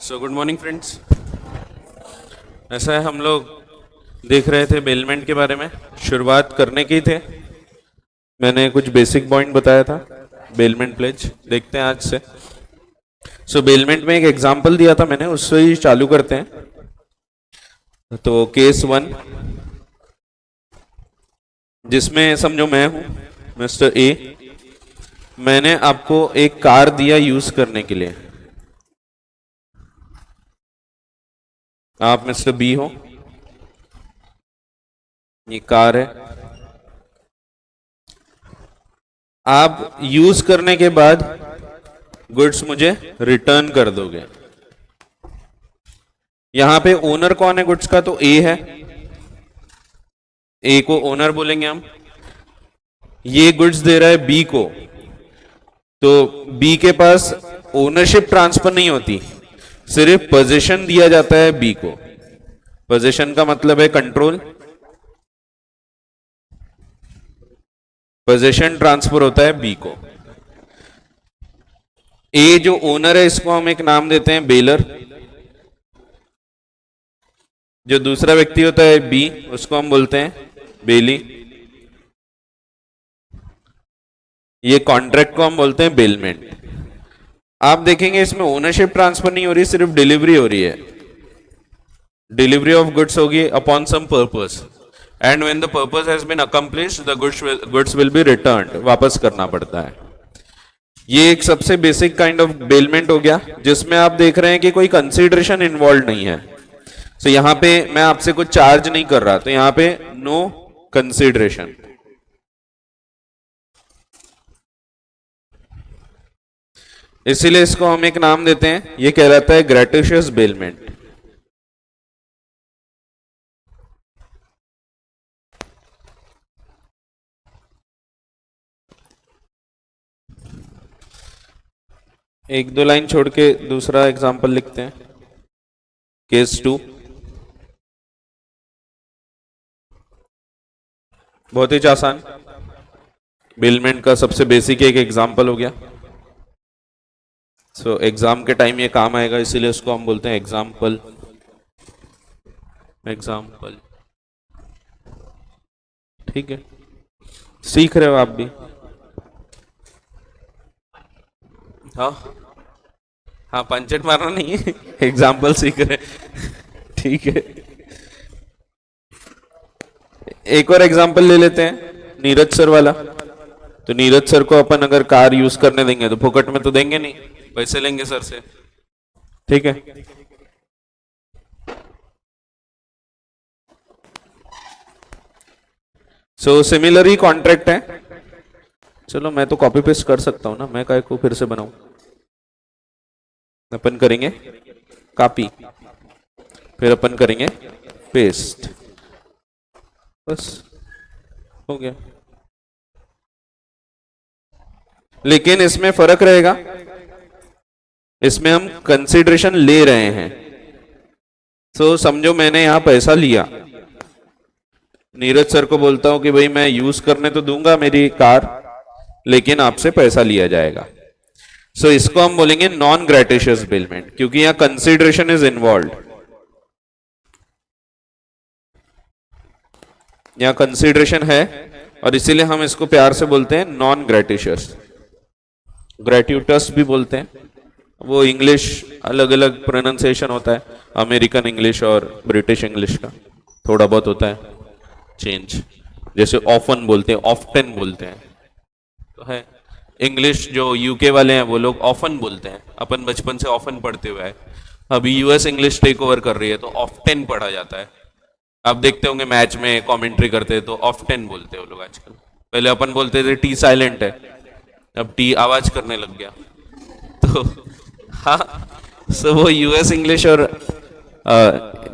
So good morning friends. ऐसा है, हम लोग देख रहे थे बेलमेंट के बारे में। शुरुआत करने की थे, मैंने कुछ बेसिक पॉइंट बताया था। बेलमेंट प्लेज देखते हैं आज से। सो बेलमेंट में एक एग्जांपल दिया था मैंने, उससे ही चालू करते हैं। तो केस 1, जिसमें समझो मैं हूं मिस्टर ए, मैंने आपको एक कार दिया यूज करने के लिए। आप मिस्टर बी हो, ये कार है। आप यूज करने के बाद गुड्स मुझे रिटर्न कर दोगे। यहां पे ओनर कौन है गुड्स का? तो ए है, ए को ओनर बोलेंगे हम। ये गुड्स दे रहा है बी को, तो बी के पास ओनरशिप ट्रांसफर नहीं होती, सिर्फ पोजीशन दिया जाता है बी को। पोजीशन का मतलब है कंट्रोल, पोजीशन ट्रांसफर होता है बी को। ए जो ओनर है, इसको हम एक नाम देते हैं बेलर। जो दूसरा व्यक्ति होता है बी, उसको हम बोलते हैं बेली। ये कॉन्ट्रैक्ट को हम बोलते हैं बेलमेंट। आप देखेंगे इसमें ओनरशिप ट्रांसफर नहीं हो रही, सिर्फ डिलीवरी हो रही है। डिलीवरी ऑफ गुड्स होगी upon some purpose, and when the purpose has been accomplished the goods will be returned, वापस करना पड़ता है। ये एक सबसे बेसिक काइंड ऑफ बेलमेंट हो गया, जिसमें आप देख रहे हैं कि कोई कंसीडरेशन इन्वॉल्व नहीं है। तो यहां पे मैं आपसे कुछ चार्ज नहीं कर रहा, तो यहां पे नो कंसीडरेशन। इसीलिए इसको हम एक नाम देते हैं, ये कहलाता है ग्रेटिशियस बेलमेंट। एक दो लाइन छोड़ के दूसरा एग्जांपल लिखते हैं, केस 2। बहुत ही आसान, बेलमेंट का सबसे बेसिक एक एग्जांपल हो गया। सो एग्जाम के टाइम ये काम आएगा, इसीलिए उसको हम बोलते हैं एग्जाम्पल। एग्जाम्पल, ठीक है, सीख रहे हो आप भी। हाँ हाँ, पंचेट मारना नहीं है, एग्जाम्पल सीख रहे, ठीक है। एक और एग्जाम्पल ले लेते हैं, नीरज सर वाला। तो नीरज सर को अपन अगर कार यूज करने देंगे तो फुकट में तो देंगे नहीं, पैसे लेंगे सर से, ठीक है। सो सिमिलरली कॉन्ट्रैक्ट है। चलो मैं तो कॉपी पेस्ट कर सकता हूं ना, मैं काय को फिर से बनाऊं। अपन करेंगे कॉपी, फिर अपन करेंगे पेस्ट, बस हो गया। लेकिन इसमें फर्क रहेगा, इसमें हम कंसीडरेशन ले रहे हैं। तो समझो मैंने यहां पैसा लिया, नीरज सर को बोलता हूं कि भाई मैं यूज करने तो दूंगा मेरी कार, लेकिन आपसे पैसा लिया जाएगा। सो इसको हम बोलेंगे नॉन ग्रेटिशियस बेलमेंट, क्योंकि यहां कंसीडरेशन इज इन्वॉल्व। यहां कंसीडरेशन है, और इसीलिए हम इसको प्यार से बोलते हैं नॉन ग्रेटिशियस। ग्रेट्यूटस भी बोलते हैं, वो इंग्लिश अलग अलग प्रोनाउंसिएशन होता है, अमेरिकन इंग्लिश और ब्रिटिश इंग्लिश का थोड़ा बहुत होता है चेंज। जैसे ऑफन बोलते हैं, ऑफ्टन बोलते हैं, तो है। इंग्लिश जो यूके वाले हैं वो लोग ऑफन बोलते हैं, अपन बचपन से ऑफन पढ़ते हुए हैं। अभी यूएस इंग्लिश टेक ओवर कर रही है तो ऑफ्टन पढ़ा जाता है। आप देखते होंगे मैच में कमेंट्री करते हैं तो ऑफ्टन बोलते हैं वो लोग आजकल। पहले अपन बोलते थे टी साइलेंट है, अब टी आवाज करने लग गया। तो हाँ, सो वो यूएस इंग्लिश और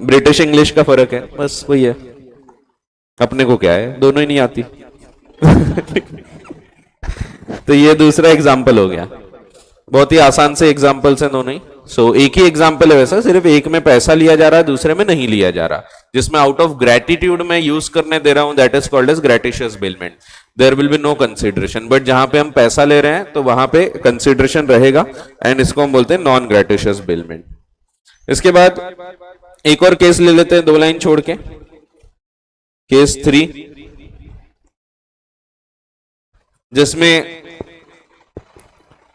ब्रिटिश इंग्लिश का फर्क है, बस वही है। अपने को क्या है, दोनों ही नहीं आती। तो ये दूसरा एग्जाम्पल हो गया, बहुत ही आसान से एग्जाम्पल्स हैं दोनों ही। सो एक ही एग्जाम्पल है वैसा, सिर्फ एक में पैसा लिया जा रहा है, दूसरे में नहीं लिया जा रहा। जिसमें आउट ऑफ ग्रेटिट्यूड में यूज करने दे रहा हूं, that is called as gratuitous bailment. There will be no consideration, but जहां पे हम पैसा ले रहे हैं तो वहां पे कंसीडरेशन रहेगा, एंड इसको हम बोलते हैं नॉन ग्रेटिशियस बेलमेंट। इसके बाद एक और केस ले लेते हैं 2 लाइन छोड़ के, केस 3, जिसमें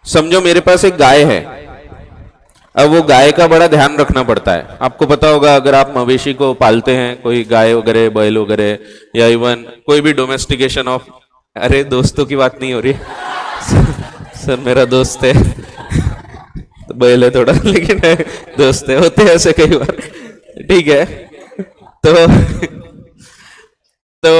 समझो मेरे पास एक गाय है। अब वो गाय का बड़ा ध्यान रखना पड़ता है। आपको पता होगा अगर आप मवेशी को पालते हैं, कोई गाय वगैरह बैल वगैरह, या इवन कोई भी डोमेस्टिकेशन ऑफ, अरे दोस्तों की बात नहीं हो रही सर मेरा दोस्त है तो बैल है थोड़ा, लेकिन है, दोस्त है, होते हैं ऐसे कई बार, ठीक है। तो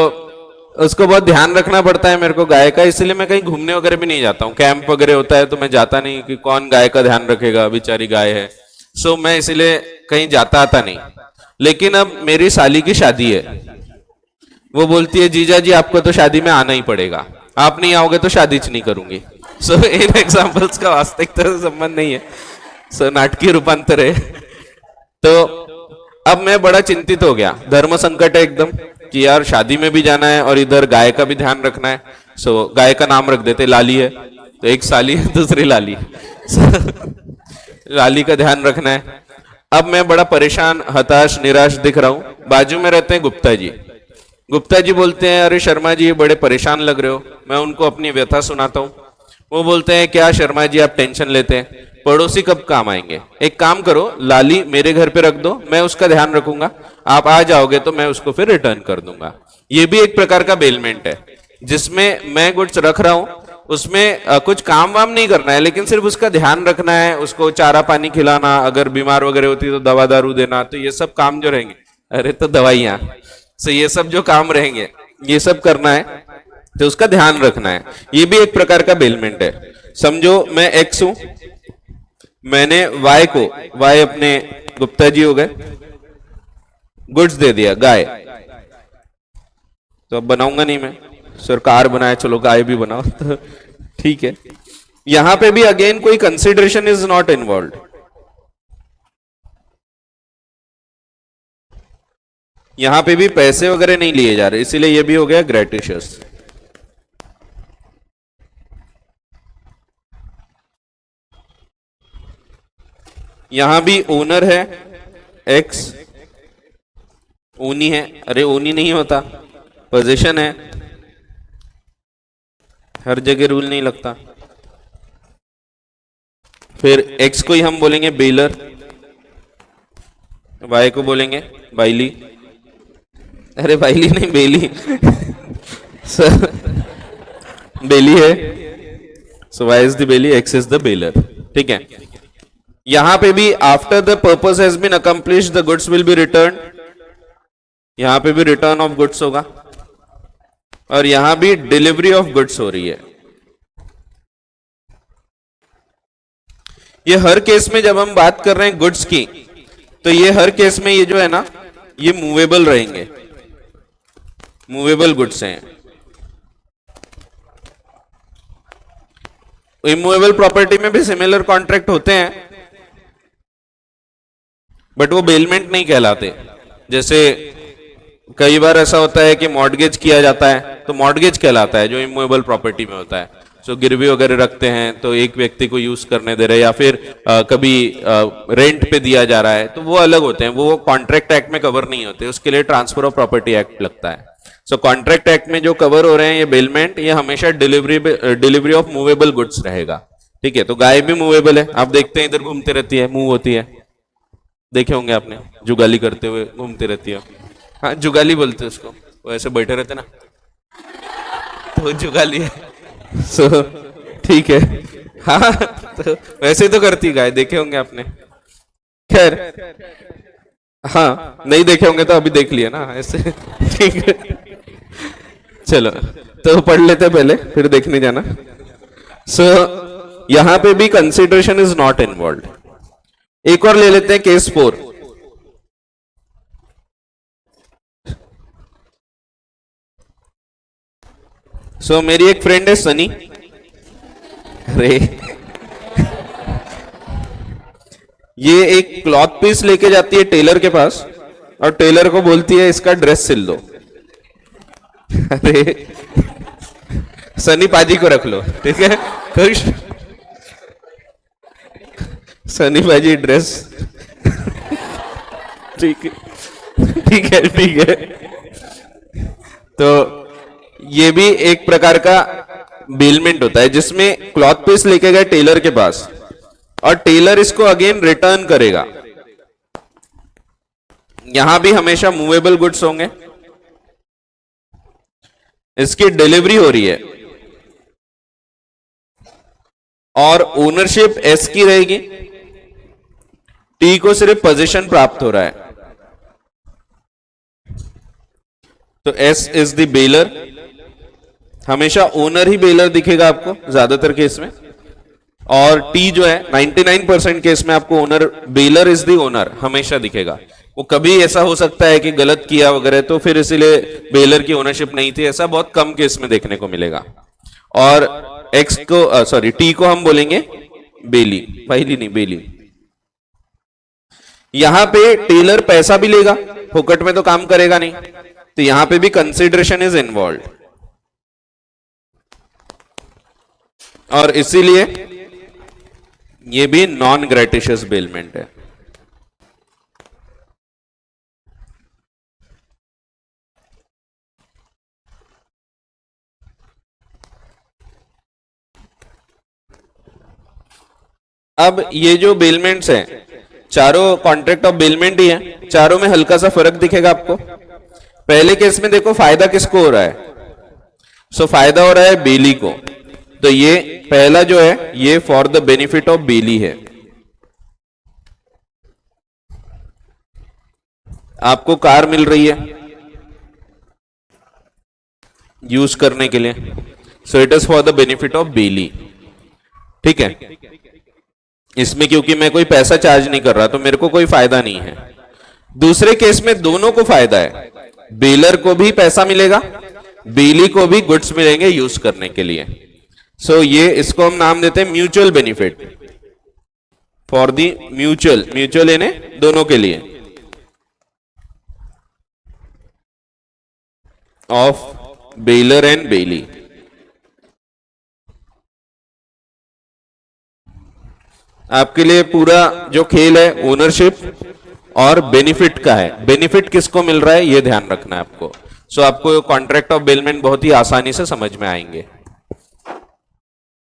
उसको बहुत ध्यान रखना पड़ता है मेरे को गाय का, इसलिए मैं कहीं घूमने वगैरह भी नहीं जाता हूँ। कैंप वगैरह होता है तो मैं जाता नहीं, कि कौन गाय का ध्यान रखेगा, बेचारी गाय है। सो मैं इसीलिए कहीं जाता आता नहीं। लेकिन अब मेरी साली की शादी है, वो बोलती है जीजा जी आपको तो शादी में आना ही पड़ेगा, आप नहीं आओगे तो शादी नहीं करूंगी। सो इन एग्जाम्पल्स का वास्तविकता से संबंध नहीं है, सो नाटकीय रूपांतर है। तो अब मैं बड़ा चिंतित हो गया, धर्म संकट है एकदम, कि यार शादी में भी जाना है और इधर गाय का भी ध्यान रखना है। सो गाय का नाम रख देते, लाली है तो एक साली है, दूसरी लाली लाली का ध्यान रखना है। अब मैं बड़ा परेशान, हताश, निराश दिख रहा हूं। बाजू में रहते हैं गुप्ता जी। गुप्ता जी बोलते हैं अरे शर्मा जी बड़े परेशान लग रहे हो। मैं उनको अपनी व्यथा सुनाता हूँ। वो बोलते हैं क्या शर्मा जी आप टेंशन लेते हैं, पड़ोसी कब काम आएंगे, एक काम करो लाली मेरे घर पे रख दो, मैं उसका ध्यान रखूंगा, आप आ जाओगे तो मैं उसको फिर रिटर्न कर दूंगा। ये भी एक प्रकार का बेलमेंट है, जिसमें मैं गुड्स रख रहा हूं, उसमें कुछ काम वाम नहीं करना है, लेकिन सिर्फ उसका ध्यान रखना है, उसको चारा पानी खिलाना, अगर बीमार वगैरह होती तो दवा दारू देना, तो ये सब काम जो रहेंगे, अरे तो दवाइयां, तो ये सब जो काम रहेंगे ये सब करना है, तो उसका ध्यान रखना है। ये भी एक प्रकार का बेलमेंट है। समझो मैं एक्स हूं, मैंने वाई को, वाई अपने गुप्ता जी हो गए, गुड्स दे दिया गाय, तो अब बनाऊंगा नहीं मैं, सरकार बनाए चलो गाय भी बनाओ तो ठीक है। यहां पे भी अगेन कोई कंसिडरेशन इज नॉट इन्वॉल्व। यहां पे भी पैसे वगैरह नहीं लिए जा रहे, इसीलिए ये भी हो गया ग्रेटिशियस। यहां भी ओनर है एक्स, ओनी है, अरे ओनी नहीं होता, पोजीशन है, हर जगह रूल नहीं लगता। फिर एक्स को ही हम बोलेंगे बेलर, वाई को बोलेंगे बाइली, अरे बाइली नहीं बेली सर बेली है, so y is the bailee, x is the bailor, ठीक है। यहां पे भी after the purpose has been accomplished the goods will be return, यहां पे भी रिटर्न ऑफ गुड्स होगा, और यहां भी डिलीवरी ऑफ गुड्स हो रही है। ये हर केस में जब हम बात कर रहे हैं गुड्स की, तो ये हर केस में ये जो है ना, ये मूवेबल रहेंगे, मूवेबल गुड्स हैं। इमूवेबल प्रॉपर्टी में भी सिमिलर कॉन्ट्रैक्ट होते हैं, बट वो बेलमेंट नहीं कहलाते। जैसे कई बार ऐसा होता है कि मॉर्टगेज किया जाता है, तो मॉर्टगेज कहलाता है जो इमूवेबल प्रॉपर्टी में होता है। सो गिरवी वगैरह रखते हैं तो एक व्यक्ति को यूज करने दे रहे, या फिर कभी रेंट पे दिया जा रहा है, तो वो अलग होते हैं, वो कॉन्ट्रैक्ट एक्ट में कवर नहीं होते, उसके लिए ट्रांसफर ऑफ प्रॉपर्टी एक्ट लगता है। सो कॉन्ट्रैक्ट एक्ट में जो कवर हो रहे हैं ये बेलमेंट, ये हमेशा डिलीवरी ऑफ मूवेबल गुड्स रहेगा, ठीक है। तो गाय भी मूवेबल है, आप देखते हैं इधर घूमते रहती है, मूव होती है, देखे होंगे आपने, जुगाली करते हुए घूमती रहती है। हाँ जुगाली बोलते हैं उसको, वो ऐसे बैठे रहते ना, तो जुगाली है। सो ठीक है, हाँ तो वैसे तो करती गाय, देखे होंगे आपने। खैर हाँ नहीं देखे होंगे तो अभी देख लिया ना ऐसे, ठीक है। चलो तो पढ़ लेते पहले, फिर देखने जाना। सो यहां पे भी कंसिडरेशन इज नॉट इन्वॉल्व। एक और ले लेते हैं केस 4। सो मेरी एक फ्रेंड है सनी, अरे ये एक क्लॉथ पीस लेके जाती है टेलर के पास, और टेलर को बोलती है इसका ड्रेस सिल दो। अरे सनी पाजी को रख लो, ठीक है, खुश। सनी पाजी ड्रेस ठीक है, ठीक है, ठीक है। तो ये भी एक प्रकार का बेलमेंट होता है जिसमें क्लॉथ पीस लेके गए टेलर के पास और टेलर इसको अगेन रिटर्न करेगा। यहां भी हमेशा मूवेबल गुड्स होंगे, इसकी डिलीवरी हो रही है और ओनरशिप एस की रहेगी, टी को सिर्फ पोजीशन प्राप्त हो रहा है। तो एस इज द बेलर, हमेशा ओनर ही बेलर दिखेगा आपको ज्यादातर केस में, और टी जो है 99% केस में आपको owner, baler is the owner हमेशा दिखेगा। वो कभी ऐसा हो सकता है कि गलत किया वगैरह तो फिर इसीलिए बेलर की ओनरशिप नहीं थी, ऐसा बहुत कम केस में देखने को मिलेगा। और एक्स को सॉरी टी को हम बोलेंगे बेली, पहली नहीं बेली। यहां पे टेलर पैसा भी लेगा, फोकट में तो काम करेगा नहीं, तो यहां पे भी कंसिडरेशन इज इन्वॉल्व, और इसीलिए ये भी नॉन ग्रेटिशियस बेलमेंट है। अब ये जो बेलमेंट्स हैं चारों कॉन्ट्रैक्ट ऑफ बेलमेंट ही है, चारों में हल्का सा फर्क दिखेगा आपको। पहले केस में देखो फायदा किसको हो रहा है, सो फायदा हो रहा है बेली को, तो ये पहला जो है ये फॉर द बेनिफिट ऑफ बेली है, आपको कार मिल रही है यूज करने के लिए, सो it is for the benefit of बेली। ठीक है, इसमें क्योंकि मैं कोई पैसा चार्ज नहीं कर रहा तो मेरे को कोई फायदा नहीं है। दूसरे केस में दोनों को फायदा है, बेलर को भी पैसा मिलेगा, बेली को भी गुड्स मिलेंगे यूज करने के लिए। सो ये इसको हम नाम देते हैं mutual benefit, for the mutual, mutual यानी दोनों के लिए, ऑफ बेलर एंड बेली। आपके लिए पूरा जो खेल है ओनरशिप और बेनिफिट का है, बेनिफिट किसको मिल रहा है ये ध्यान रखना है आपको। सो आपको कॉन्ट्रैक्ट ऑफ बेलमेंट बहुत ही आसानी से समझ में आएंगे।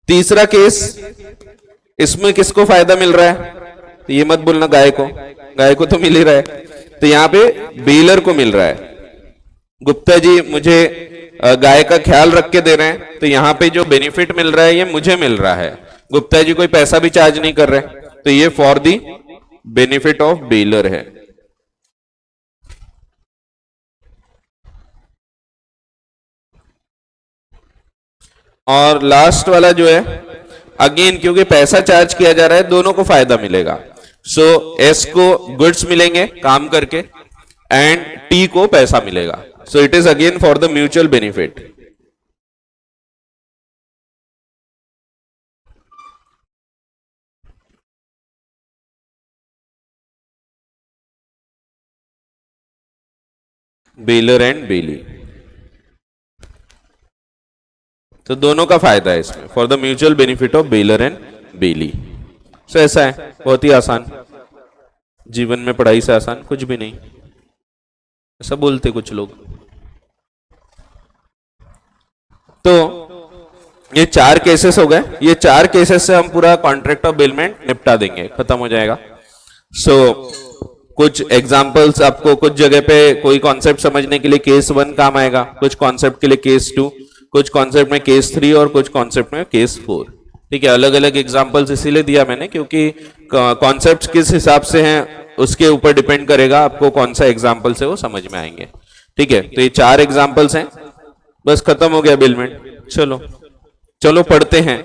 तीसरा केस, इसमें किसको फायदा मिल रहा है, तो ये मत बोलना गाय को, गाय को तो मिल ही रहा है, तो यहां पे बेलर को मिल रहा है। गुप्ता जी मुझे गाय का ख्याल रख के दे रहे हैं, तो यहां पे जो बेनिफिट मिल रहा है ये मुझे मिल रहा है, गुप्ता जी कोई पैसा भी चार्ज नहीं कर रहे, तो ये for the benefit of baler है। और लास्ट वाला जो है अगेन क्योंकि पैसा चार्ज किया जा रहा है दोनों को फायदा मिलेगा, सो एस को गुड्स मिलेंगे काम करके एंड टी को पैसा मिलेगा, so it is again for the mutual benefit. Bailor and bailee, तो दोनों का फायदा है इसमें, for the mutual benefit of bailor and bailee. So ऐसा है, बहुत ही आसान, जीवन में पढ़ाई से आसान कुछ भी नहीं, ऐसा बोलते कुछ लोग। तो ये 4 केसेस हो गए, ये 4 केसेस से हम पूरा कॉन्ट्रैक्ट ऑफ बेलमेंट निपटा देंगे, खत्म हो जाएगा। सो कुछ एग्जांपल्स आपको कुछ जगह पे कोई कॉन्सेप्ट समझने के लिए केस 1 काम आएगा, कुछ कॉन्सेप्ट के लिए केस 2, कुछ कॉन्सेप्ट में केस 3 और कुछ कॉन्सेप्ट में केस 4। ठीक है, अलग अलग एग्जांपल्स इसीलिए दिया मैंने क्योंकि कॉन्सेप्ट्स किस हिसाब से हैं उसके ऊपर डिपेंड करेगा आपको कौन सा एग्जांपल से वो समझ में आएंगे। ठीक है, तो ये 4 एग्जांपल्स हैं, बस खत्म हो गया बेलमेंट। चलो चलो पढ़ते हैं,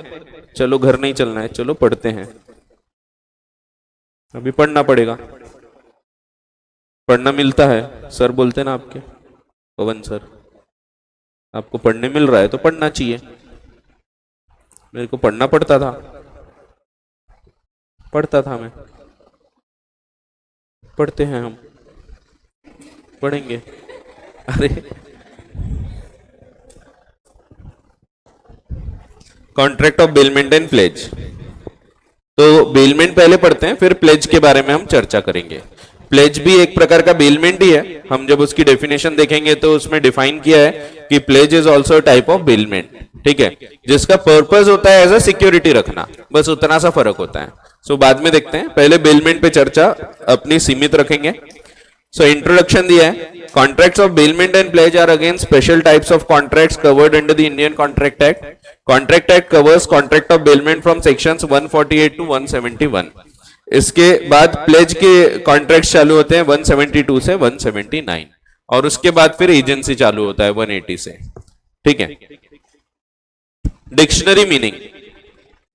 चलो घर नहीं चलना है, चलो पढ़ते हैं, अभी पढ़ना पड़ेगा, पढ़ना मिलता है, सर बोलते ना आपके पवन सर, आपको पढ़ने मिल रहा है तो पढ़ना चाहिए। मेरे को पढ़ना पड़ता था, पढ़ता था मैं, पढ़ते हैं हम, पढ़ेंगे। अरे contract of bailment and pledge, तो बेलमेंट पहले पढ़ते हैं फिर प्लेज के बारे में हम चर्चा करेंगे। प्लेज भी एक प्रकार का बेलमेंट ही है। हम जब उसकी डेफिनेशन देखेंगे तो उसमें डिफाइन किया है कि pledge is also type of bailment, ठीक है, जिसका पर्पस होता है एज अ सिक्योरिटी रखना, बस उतना सा फर्क होता है। सो बाद में देखते हैं, पहले बेलमेंट पे चर्चा अपनी सीमित रखेंगे। सो इंट्रोडक्शन दिया है, contracts of bailment and pledge are again special types of contracts covered under the Indian contract act. Contract act covers contract of bailment from sections 148 to 171। इसके बाद प्लेज के कॉन्ट्रैक्ट चालू होते हैं 172 से 179, और उसके बाद फिर एजेंसी चालू होता है 180 से, ठीक है। डिक्शनरी मीनिंग,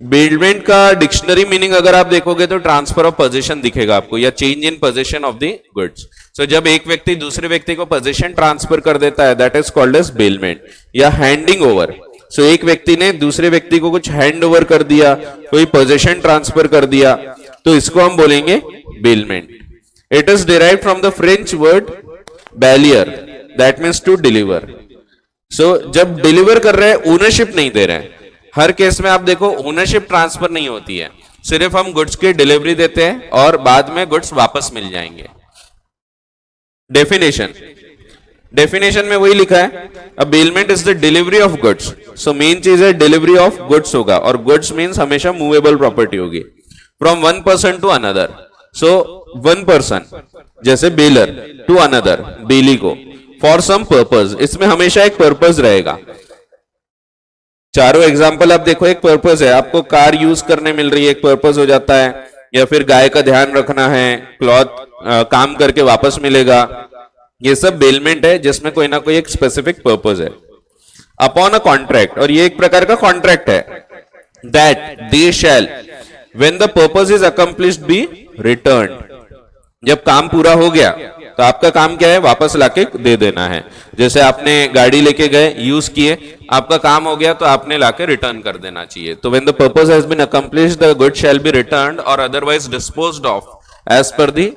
बेलमेंट का डिक्शनरी मीनिंग अगर आप देखोगे तो ट्रांसफर ऑफ पोजीशन दिखेगा आपको, या change in position of the goods. So जब एक व्यक्ति दूसरे व्यक्ति को पोजीशन ट्रांसफर कर देता है, that is called as bailment, या हैंडिंग ओवर। सो एक व्यक्ति ने दूसरे व्यक्ति को कुछ हैंड ओवर कर दिया, कोई पोजीशन ट्रांसफर कर दिया, तो इसको हम बोलेंगे bailment. It is derive from the French word bailler, that means to deliver. So जब डिलीवर कर रहे हैं, ओनरशिप नहीं दे रहे हैं। हर केस में आप देखो ओनरशिप ट्रांसफर नहीं होती है, सिर्फ हम गुड्स की डिलीवरी देते हैं और बाद में गुड्स वापस मिल जाएंगे। डेफिनेशन, डेफिनेशन में वही लिखा है, a bailment is the delivery of goods. So main चीज है डिलीवरी ऑफ गुड्स होगा, और गुड्स मीन्स हमेशा मूवेबल प्रॉपर्टी होगी, from one person to another. So one person जैसे बेलर टू अनदर, बेली को, फॉर सम पर्पज, इसमें हमेशा एक पर्पज रहेगा। चारों एग्जाम्पल आप देखो, एक पर्पज है, आपको कार यूज करने मिल रही है, एक पर्पज हो जाता है, या फिर गाय का ध्यान रखना है, क्लॉथ काम करके वापस मिलेगा, ये सब बेलमेंट है जिसमें कोई ना कोई एक स्पेसिफिक पर्पज है। अपॉन अ कॉन्ट्रैक्ट, और ये एक प्रकार का कॉन्ट्रैक्ट है, that they shall when the purpose is accomplished be returned. जब काम पूरा हो गया तो आपका काम क्या है, वापस लाके दे देना है। जैसे आपने गाड़ी लेके गए, यूज किए, आपका काम हो गया तो आपने लाके रिटर्न कर देना चाहिए। तो when the purpose has been accomplished the good shall be returned और otherwise disposed of as per the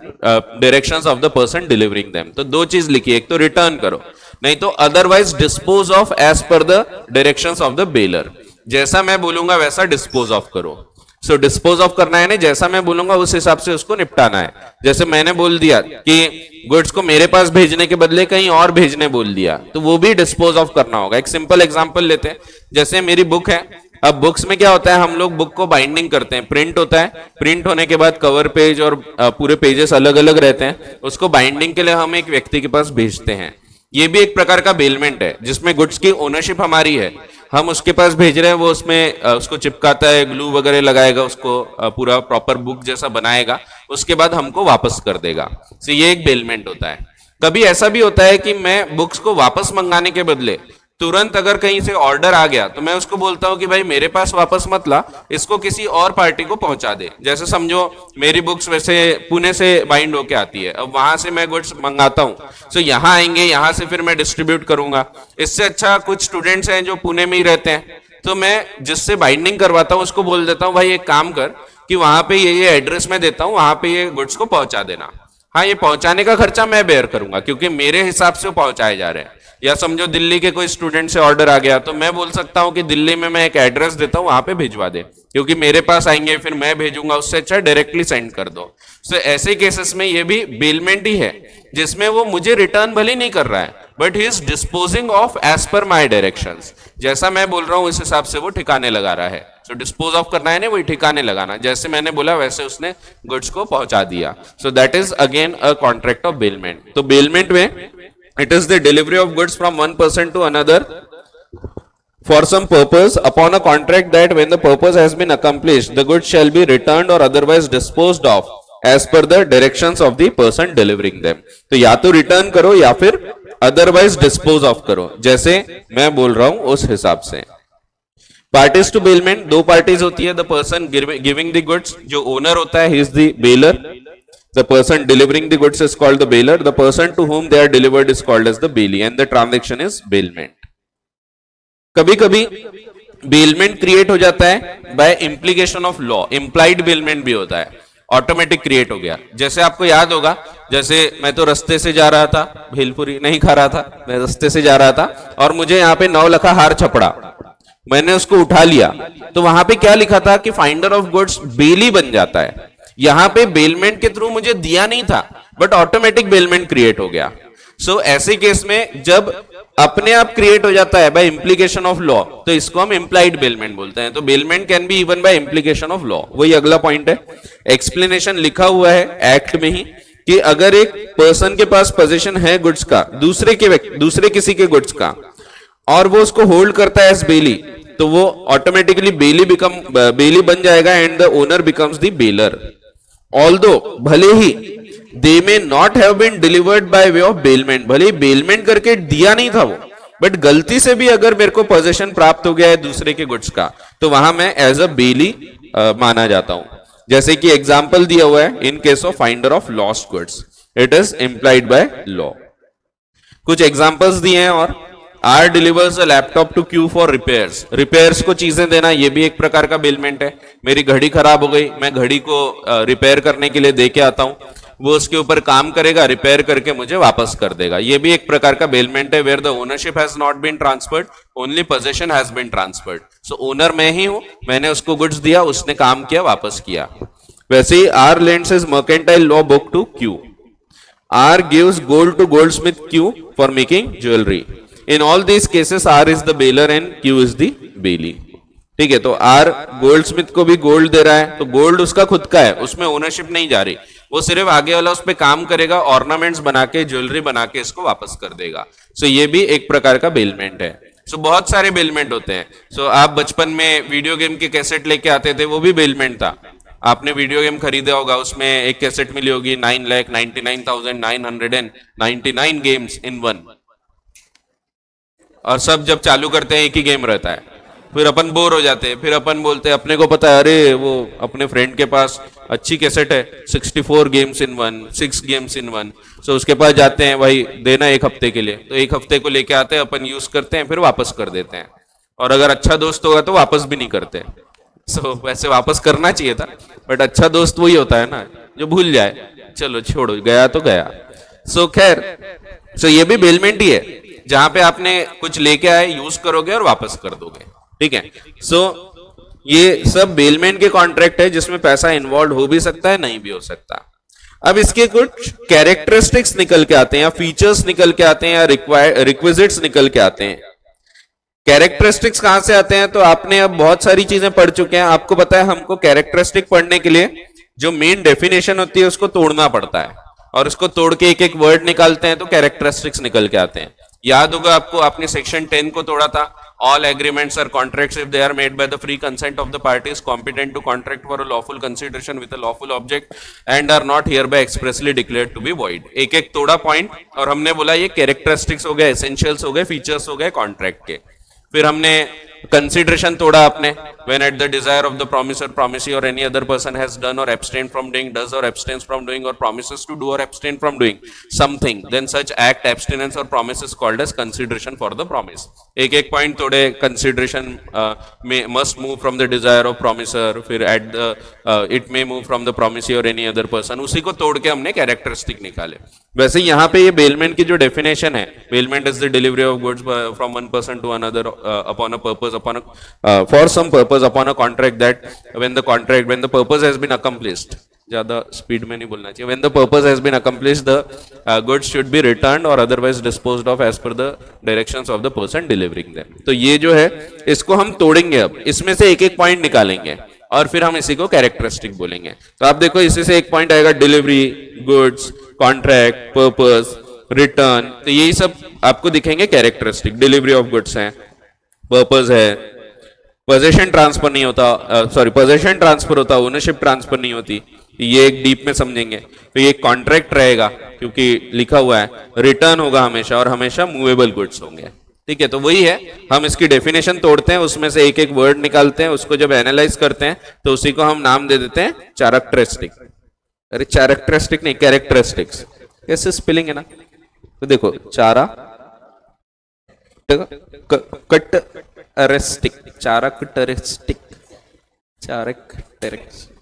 directions of the person delivering them. तो दो चीज लिखी, एक तो रिटर्न करो, नहीं तो otherwise dispose of as per the directions of the bailor. जैसा मैं बोलूंगा वैसा डिस्पोज ऑफ करो। सो डिस्पोज ऑफ करना है ना, जैसा मैं बोलूंगा उस हिसाब से उसको निपटाना है। जैसे मैंने बोल दिया कि गुड्स को मेरे पास भेजने के बदले कहीं और भेजने बोल दिया, तो वो भी डिस्पोज ऑफ करना होगा। एक सिंपल एग्जांपल लेते हैं, जैसे मेरी बुक है, अब बुक्स में क्या होता है, हम लोग बुक को बाइंडिंग करते हैं, प्रिंट होता है, प्रिंट होने के बाद कवर पेज और पूरे पेजेस अलग अलग रहते हैं, उसको बाइंडिंग के लिए हम एक व्यक्ति के पास भेजते हैं। ये भी एक प्रकार का बेलमेंट है जिसमें गुड्स की ओनरशिप हमारी है, हम उसके पास भेज रहे हैं, वो उसमें उसको चिपकाता है, ग्लू वगैरह लगाएगा, उसको पूरा प्रॉपर बुक जैसा बनाएगा, उसके बाद हमको वापस कर देगा। तो ये एक बेलमेंट होता है। कभी ऐसा भी होता है कि मैं बुक्स को वापस मंगाने के बदले तुरंत अगर कहीं से ऑर्डर आ गया तो मैं उसको बोलता हूं कि भाई मेरे पास वापस मत ला, इसको किसी और पार्टी को पहुंचा दे। जैसे समझो मेरी बुक्स वैसे पुणे से बाइंड होके आती है, अब वहां से मैं गुड्स मंगाता हूं, सो यहाँ आएंगे, यहाँ से फिर मैं डिस्ट्रीब्यूट करूंगा। इससे अच्छा कुछ स्टूडेंट्स हैं जो पुणे में ही रहते हैं, तो मैं जिससे बाइंडिंग करवाता हूँ उसको बोल देता हूँ भाई एक काम कर कि वहां पे ये एड्रेस में देता हूँ, वहां पे ये गुड्स को पहुंचा देना। हाँ, ये पहुंचाने का खर्चा मैं बेयर करूंगा क्योंकि मेरे हिसाब से वो पहुंचाए जा रहे हैं। या समझो दिल्ली के कोई स्टूडेंट से ऑर्डर आ गया तो मैं बोल सकता हूं कि दिल्ली में मैं एक एड्रेस देता हूं, वहां पे भिजवा दे, क्योंकि मेरे पास आएंगे फिर मैं भेजूंगा, उससे अच्छा डायरेक्टली सेंड कर दो। सो ऐसे केसेस में ये भी बेलमेंट ही है, जिसमें वो मुझे रिटर्न भले नहीं कर रहा है but he is disposing of as per my directions. जैसा मैं बोल रहा हूं उस हिसाब से वो ठिकाने लगा रहा है। सो डिस्पोज ऑफ करना है ना, वही ठिकाने लगाना, जैसे मैंने बोला वैसे उसने गुड्स को पहुंचा दिया। So that is again a contract of bailment. तो बेलमेंट में it is the delivery of goods from one person to another for some purpose upon a contract that when the purpose has been accomplished the goods shall be returned or otherwise disposed of as per the directions of the person delivering them। तो या तो return करो या फिर otherwise dispose of करो, जैसे मैं बोल रहा हूं उस हिसाब से। पार्टीज टू बेलमेंट, दो पार्टीज होती है, the person giving the goods, जो ओनर होता है, he is the baler. The person delivering the goods is called the baler. The person to whom they are delivered is called as the bailee, and the transaction is bailment. कभी कभी bailment create हो जाता है by implication of law, implied bailment भी होता है, automatic create हो गया। जैसे आपको याद होगा, जैसे मैं तो रास्ते से जा रहा था, भेलपुरी नहीं खा रहा था, मैं रास्ते से जा रहा था और मुझे यहाँ पे 9 लखा हार छपड़ा, मैंने उसको उठा लिया, तो वहां पे क्या लिखा था कि फाइंडर ऑफ गुड्स बेली बन जाता है। यहां पे बेलमेंट के थ्रू मुझे दिया नहीं था बट ऑटोमेटिक बेलमेंट क्रिएट हो गया। सो ऐसे केस में जब अपने आप क्रिएट हो जाता है बाय इंप्लीकेशन ऑफ लॉ, तो इसको हम इंप्लाइड बेलमेंट बोलते हैं। तो bailment can be even bye implication of law, वही अगला पॉइंट है। एक्सप्लेनेशन लिखा हुआ है एक्ट में ही कि अगर एक पर्सन के पास पोजीशन है गुड्स का, दूसरे किसी के गुड्स का, और वो उसको होल्ड करता है एज बेली, तो वो ऑटोमेटिकली बेली बन जाएगा and the owner becomes the bailor. Although भले ही they may not have been delivered by way of bailment, भले ही बेलमेंट करके दिया नहीं था वो, बट गलती से भी अगर मेरे को पोजीशन प्राप्त हो गया है दूसरे के गुड्स का, तो वहां मैं एज अ बेली माना जाता हूं। जैसे कि एग्जाम्पल दिया हुआ है in case of finder of lost goods, it is implied by law. कुछ एग्जाम्पल्स दिए हैं और R delivers a laptop to Q for repairs, repairs को चीजें देना, ये भी एक प्रकार का बेलमेंट है। मेरी घड़ी खराब हो गई, मैं घड़ी को रिपेयर करने के लिए दे के आता हूं, वो उसके ऊपर काम करेगा, रिपेयर करके मुझे वापस कर देगा, ये भी एक प्रकार का बेलमेंट है। Where the ownership has not been transferred, only possession has been transferred. So owner मैं ही हूं, मैंने उसको गुड्स दिया, उसने काम किया, वापस किया। वैसे ही R lends his mercantile law book to Q, R gives gold to goldsmith Q for making jewellery. In all these cases R is the bailor and Q is the bailee. ठीक है, तो आर गोल्डस्मिथ को भी gold दे रहा है, तो gold उसका खुद का है, उसमें ओनरशिप नहीं जा रही, वो सिर्फ आगे वाला उस पे काम करेगा, ऑर्नामेंट्स बना के, ज्वेलरी बना के इसको वापस कर देगा। सो ये भी एक प्रकार का बेलमेंट है। सो बहुत सारे बेलमेंट होते हैं। सो आप बचपन में वीडियो गेम के कैसेट लेके आते थे, वो भी बेलमेंट था। आपने वीडियो गेम खरीदा होगा, उसमें एक कैसेट मिली होगी 9,99,999 गेम्स इन वन, और सब जब चालू करते हैं एक ही गेम रहता है, फिर अपन बोर हो जाते हैं, फिर अपन बोलते हैं, अपने को पता है अरे वो अपने फ्रेंड के पास अच्छी कैसेट है, 64 games in one, 6 games in one. So उसके पास जाते हैं, भाई देना एक हफ्ते के लिए, तो एक हफ्ते को लेके आते हैं, अपन यूज करते हैं, फिर वापस कर देते हैं, और अगर अच्छा दोस्त होगा तो वापस भी नहीं करते। सो वैसे वापस करना चाहिए था, बट अच्छा दोस्त वही होता है ना जो भूल जाए, चलो छोड़ो, गया तो गया। सो खैर, सो ये भी बेलमेंट ही है, जहां पे आपने कुछ लेके आए, यूज करोगे और वापस कर दोगे। ठीक है, सो ये सब बेलमेंट के कॉन्ट्रैक्ट है, जिसमें पैसा इन्वॉल्व हो भी सकता है, नहीं भी हो सकता। अब इसके कुछ कैरेक्टरिस्टिक्स निकल के आते हैं, या फीचर्स निकल के आते हैं, या रिक्विजिट्स निकल के आते हैं। कैरेक्टरिस्टिक्स कहां से आते हैं? तो आपने अब बहुत सारी चीजें पढ़ चुके हैं, आपको पता है हमको कैरेक्टरिस्टिक पढ़ने के लिए जो मेन डेफिनेशन होती है उसको तोड़ना पड़ता है, और उसको तोड़ के एक एक वर्ड निकालते हैं, तो कैरेक्टरिस्टिक्स निकल के आते हैं। याद होगा आपको, आपने सेक्शन 10 को तोड़ा था, all agreements or contracts if they are made by the free consent of the parties competent to contract for a lawful consideration with a lawful object and are not hereby expressly declared to be void। एक एक तोड़ा point, और हमने बोला ये characteristics हो गए, essentials हो गए, फीचर्स हो गए कॉन्ट्रैक्ट के। फिर हमने कंसिडरेशन तोड़ा आपने, when at the desire of the promisor, promisee or any other person has done or abstained from doing, does or abstains from doing or promises to do or abstain from doing something, then such act, abstinence or promise is called as consideration for the promise। एक एक point तोड़े, consideration must move from the desire of promisor, फिर at the it may move from the promisee or any other person, उसी को तोड़ के हमने characteristic निकाले। वैसे यहाँ पे ये बेलमेंट की जो डेफिनेशन है, bailment is the delivery of goods from one person to another upon a purpose, upon a for some purpose upon a contract, that when the purpose has been accomplished, ज्यादा speed में नहीं बोलना चाहिए, when the purpose has been accomplished the goods should be returned or otherwise disposed of as per the directions of the person delivering them। तो ये जो है इसको हम तोड़ेंगे, अब इसमें से एक एक पॉइंट निकालेंगे और फिर हम इसी को कैरेक्टरिस्टिक बोलेंगे। तो आप देखो, इसी से एक पॉइंट आएगा delivery, goods, contract, purpose, return, तो यही सब आपको दिखेंगे कैरेक्टरिस्टिक। डिलीवरी ऑफ गुड्स है, पर्पस है, पोजेशन ट्रांसफर नहीं होता, सॉरी पोजेशन ट्रांसफर होता, ओनरशिप ट्रांसफर नहीं होती, ये एक डीप में समझेंगे। तो ये कॉन्ट्रैक्ट रहेगा क्योंकि लिखा हुआ है, रिटर्न होगा हमेशा, और हमेशा मूवेबल गुड्स होंगे। ठीक है, तो वही है, हम इसकी डेफिनेशन तोड़ते हैं, उसमें से एक एक वर्ड निकालते हैं, उसको जब एनालाइज करते हैं तो उसी को हम नाम दे देते हैं कैरेक्टरिस्टिक। अरे कैरेक्टरिस्टिक नहीं, कैरेक्टरिस्टिक्स, कैसे स्पेलिंग है ना, तो देखो चारा कट अरेस्टिक, चारक्टरिस्टिक,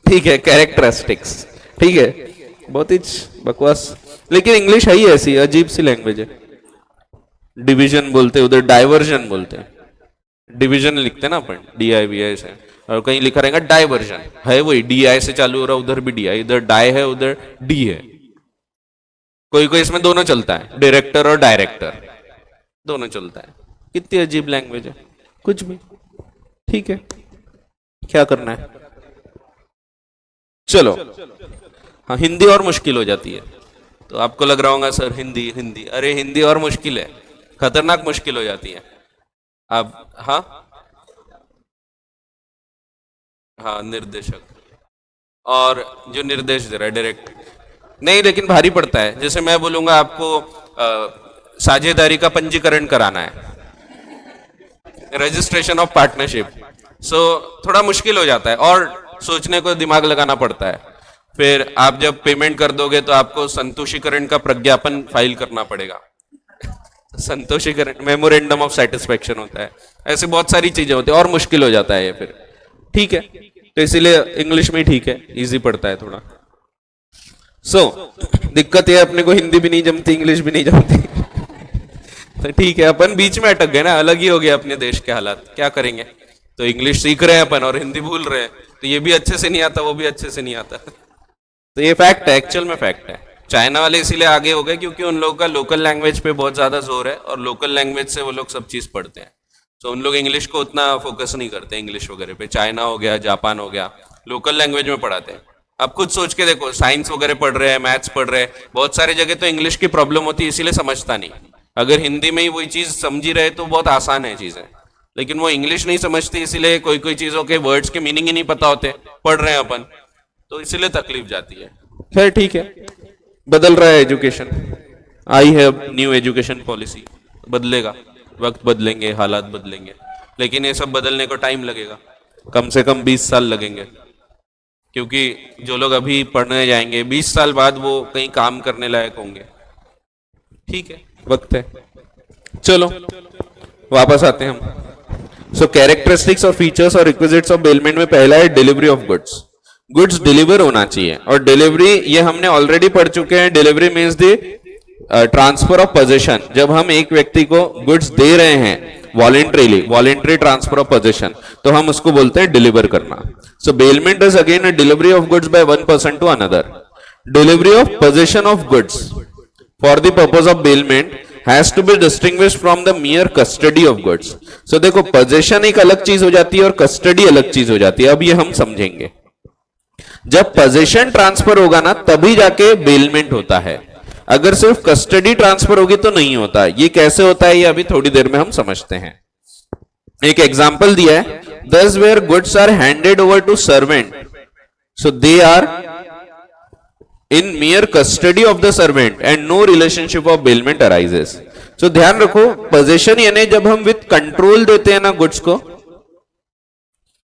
ठीक है, कैरेक्टरिस्टिक्स। ठीक है, बहुत ही बकवास, लेकिन इंग्लिश है ही ऐसी, अजीब सी लैंग्वेज है। डिवीजन बोलते, उधर डाइवर्जन बोलते हैं, डिवीजन लिखते हैं ना अपन, DIVI से, और कहीं लिखा रहेगा डाइवर्जन, है वही DI से चालू हो रहा, उधर भी DI, इधर डाई है, उधर D है। कोई कोई इसमें दोनों चलता है, डायरेक्टर और डायरेक्टर दोनों चलता है। कितनी अजीब लैंग्वेज है, कुछ भी ठीक है, क्या करना है। चलो, हाँ हिंदी और मुश्किल हो जाती है। तो आपको लग रहा होगा सर हिंदी हिंदी, अरे हिंदी और मुश्किल है, खतरनाक मुश्किल हो जाती है। अब हाँ, हाँ निर्देशक, और जो निर्देश दे रहा है डायरेक्ट नहीं, लेकिन भारी पड़ता है। जैसे मैं बोलूंगा आपको साझेदारी का पंजीकरण कराना है, रजिस्ट्रेशन ऑफ पार्टनरशिप, सो थोड़ा मुश्किल हो जाता है और सोचने को दिमाग लगाना पड़ता है। फिर आप जब पेमेंट कर दोगे तो आपको संतोषीकरण का प्रज्ञापन फाइल करना पड़ेगा, संतोषीकरण मेमोरेंडम ऑफ सेटिस्फेक्शन होता है, ऐसे बहुत सारी चीजें होती है और मुश्किल हो जाता है ये। फिर ठीक है, तो इसीलिए इंग्लिश में ठीक है, इजी पड़ता है थोड़ा। दिक्कत ये अपने को हिंदी भी नहीं जमती, इंग्लिश भी नहीं जमती तो ठीक है, अपन बीच में अटक गए ना, अलग ही हो गया अपने देश के हालात, क्या करेंगे। तो इंग्लिश सीख रहे हैं अपन और हिंदी भूल रहे हैं, तो ये भी अच्छे से नहीं आता, वो भी अच्छे से नहीं आता तो ये फैक्ट है, एक्चुअल में फैक्ट है। चाइना वाले इसीलिए आगे हो गए क्योंकि उन लोगों का लोकल लैंग्वेज पे बहुत ज्यादा जोर है और लोकल लैंग्वेज से वो लोग सब चीज पढ़ते हैं। तो उन लोग इंग्लिश को उतना फोकस नहीं करते, इंग्लिश वगैरह पे। चाइना हो गया, जापान हो गया, लोकल लैंग्वेज में पढ़ाते हैं। आप खुद सोच के देखो, साइंस वगैरह पढ़ रहे हैं, मैथ्स पढ़ रहे हैं, बहुत सारी जगह तो इंग्लिश की प्रॉब्लम होती है, इसीलिए समझता नहीं। अगर हिंदी में ही वही चीज समझी रहे तो बहुत आसान है चीजें, लेकिन वो इंग्लिश नहीं समझती, इसीलिए कोई कोई चीजों के वर्ड्स के मीनिंग ही नहीं पता होते, पढ़ रहे हैं अपन, तो इसीलिए तकलीफ जाती है। खैर ठीक है, बदल रहा है एजुकेशन, आई है न्यू एजुकेशन पॉलिसी, बदलेगा, वक्त बदलेंगे, हालात बदलेंगे, लेकिन ये सब बदलने को टाइम लगेगा, कम से कम 20 साल लगेंगे। क्योंकि जो लोग अभी पढ़ने जाएंगे 20 साल बाद वो कहीं काम करने लायक होंगे। ठीक है, वक्त है। चलो वापस आते हैं हम। सो कैरेक्टरिस्टिक्स और फीचर्स और रिक्विजिट्स ऑफ बेलमेंट में पहला है delivery of goods. Goods deliver होना चाहिए, और डिलीवरी ये हमने ऑलरेडी पढ़ चुके हैं। Delivery means the transfer of possession. जब हम एक व्यक्ति को गुड्स दे रहे हैं voluntarily, voluntary transfer of possession, तो हम उसको बोलते हैं डिलीवर करना। So bailment is again a delivery of goods by one person to another. Delivery of possession of goods for the purpose of bailment has to be distinguished from the mere custody of goods. So देखो, possession एक अलग चीज हो जाती है और custody अलग चीज हो जाती है। अब ये हम समझेंगे, जब possession ट्रांसफर होगा ना तभी जाके बेलमेंट होता है, अगर सिर्फ कस्टडी ट्रांसफर होगी तो नहीं होता। ये कैसे होता है ये अभी थोड़ी देर में हम समझते हैं। एक एग्जांपल दिया है, thus where goods are handed over to servant, so they are in mere custody of the servant and no relationship of bailment arises. So ध्यान रखो, possession यानी जब हम विथ कंट्रोल देते हैं ना गुड्स को,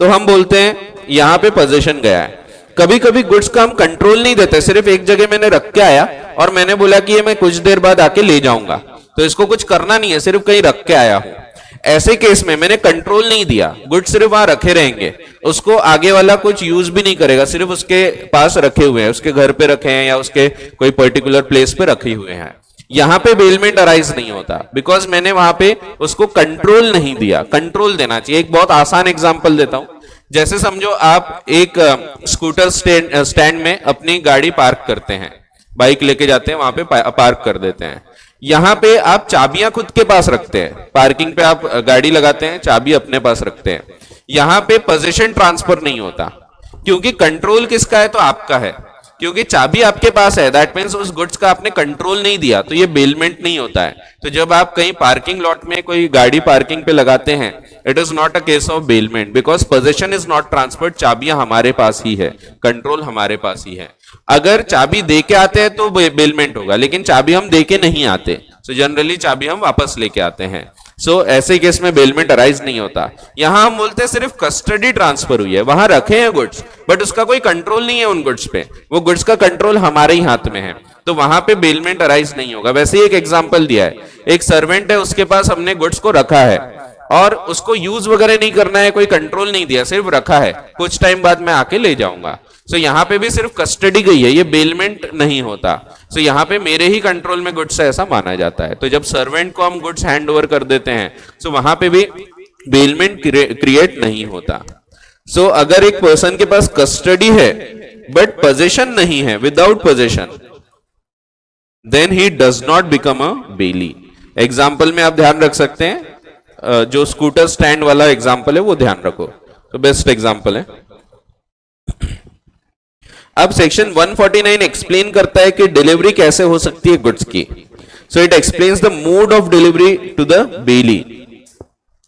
तो हम बोलते हैं यहां पे possession गया है। कभी कभी गुड्स का हम कंट्रोल नहीं देते, सिर्फ एक जगह मैंने रख के आया और मैंने बोला कि ये मैं कुछ देर बाद आके ले जाऊंगा, तो इसको कुछ करना नहीं है, सिर्फ कहीं रख के आया हूं। ऐसे केस में मैंने कंट्रोल नहीं दिया, गुड्स सिर्फ वहां रखे रहेंगे, उसको आगे वाला कुछ यूज भी नहीं करेगा, सिर्फ उसके पास रखे हुए हैं, उसके घर पे रखे हैं या उसके कोई पर्टिकुलर प्लेस पे रखे हुए हैं। यहां पे बेलमेंट अराइज नहीं होता, बिकॉज मैंने वहां पे उसको कंट्रोल नहीं दिया। कंट्रोल देना चाहिए। एक बहुत आसान एग्जांपल देता हूं, जैसे समझो आप एक स्कूटर स्टैंड में अपनी गाड़ी पार्क करते हैं, बाइक लेके जाते हैं, वहां पे पार्क कर देते हैं। यहां पे आप चाबियां खुद के पास रखते हैं, पार्किंग पे आप गाड़ी लगाते हैं, चाबी अपने पास रखते हैं। यहां पे पोजीशन ट्रांसफर नहीं होता, क्योंकि कंट्रोल किसका है? तो आपका है, क्योंकि चाबी आपके पास है, दैट मींस उस गुड्स का आपने कंट्रोल नहीं दिया, तो ये बेलमेंट नहीं होता है। तो जब आप कहीं पार्किंग लॉट में कोई गाड़ी पार्किंग पे लगाते हैं, it is not a case of bailment, because position is not transferred, चाबियां हमारे पास ही है, कंट्रोल हमारे पास ही है। अगर चाबी दे के आते हैं तो बेलमेंट होगा, लेकिन चाबी हम दे के नहीं आते, सो जनरली चाबी हम वापस लेके आते हैं। ऐसे केस में बेलमेंट अराइज नहीं होता। यहां हम बोलते हैं सिर्फ कस्टडी ट्रांसफर हुई है, वहां रखे हैं गुड्स, बट उसका कोई कंट्रोल नहीं है उन गुड्स पे, वो गुड्स का कंट्रोल हमारे ही हाथ में है, तो वहां पे बेलमेंट अराइज नहीं होगा। वैसे ही एक एग्जांपल दिया है, एक सर्वेंट है, उसके पास हमने गुड्स को रखा है और उसको यूज वगैरह नहीं करना है, कोई कंट्रोल नहीं दिया, सिर्फ रखा है, कुछ टाइम बाद मैं आके ले जाऊंगा। यहां पे भी सिर्फ कस्टडी गई है, ये बेलमेंट नहीं होता। यहां पे मेरे ही कंट्रोल में गुड्स है ऐसा माना जाता है। तो जब सर्वेंट को हम गुड्स हैंड ओवर कर देते हैं, वहां पे भी बेलमेंट क्रिएट नहीं होता। अगर एक पर्सन के पास कस्टडी है बट पोजीशन नहीं है, without possession, then he does not become a bailee. Example में आप ध्यान रख सकते हैं, जो स्कूटर स्टैंड वाला एग्जाम्पल है वो ध्यान रखो, तो बेस्ट एग्जाम्पल है। अब सेक्शन 149 एक्सप्लेन करता है कि डिलीवरी कैसे हो सकती है गुड्स की। So it explains the mode of delivery to the bailee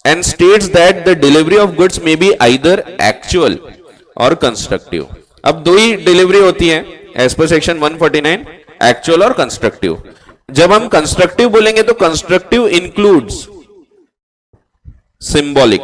and states that the delivery of goods may be either actual और कंस्ट्रक्टिव। अब दो ही डिलीवरी होती है एज पर सेक्शन 149, एक्चुअल और कंस्ट्रक्टिव। जब हम कंस्ट्रक्टिव बोलेंगे तो कंस्ट्रक्टिव इंक्लूड्स सिंबॉलिक,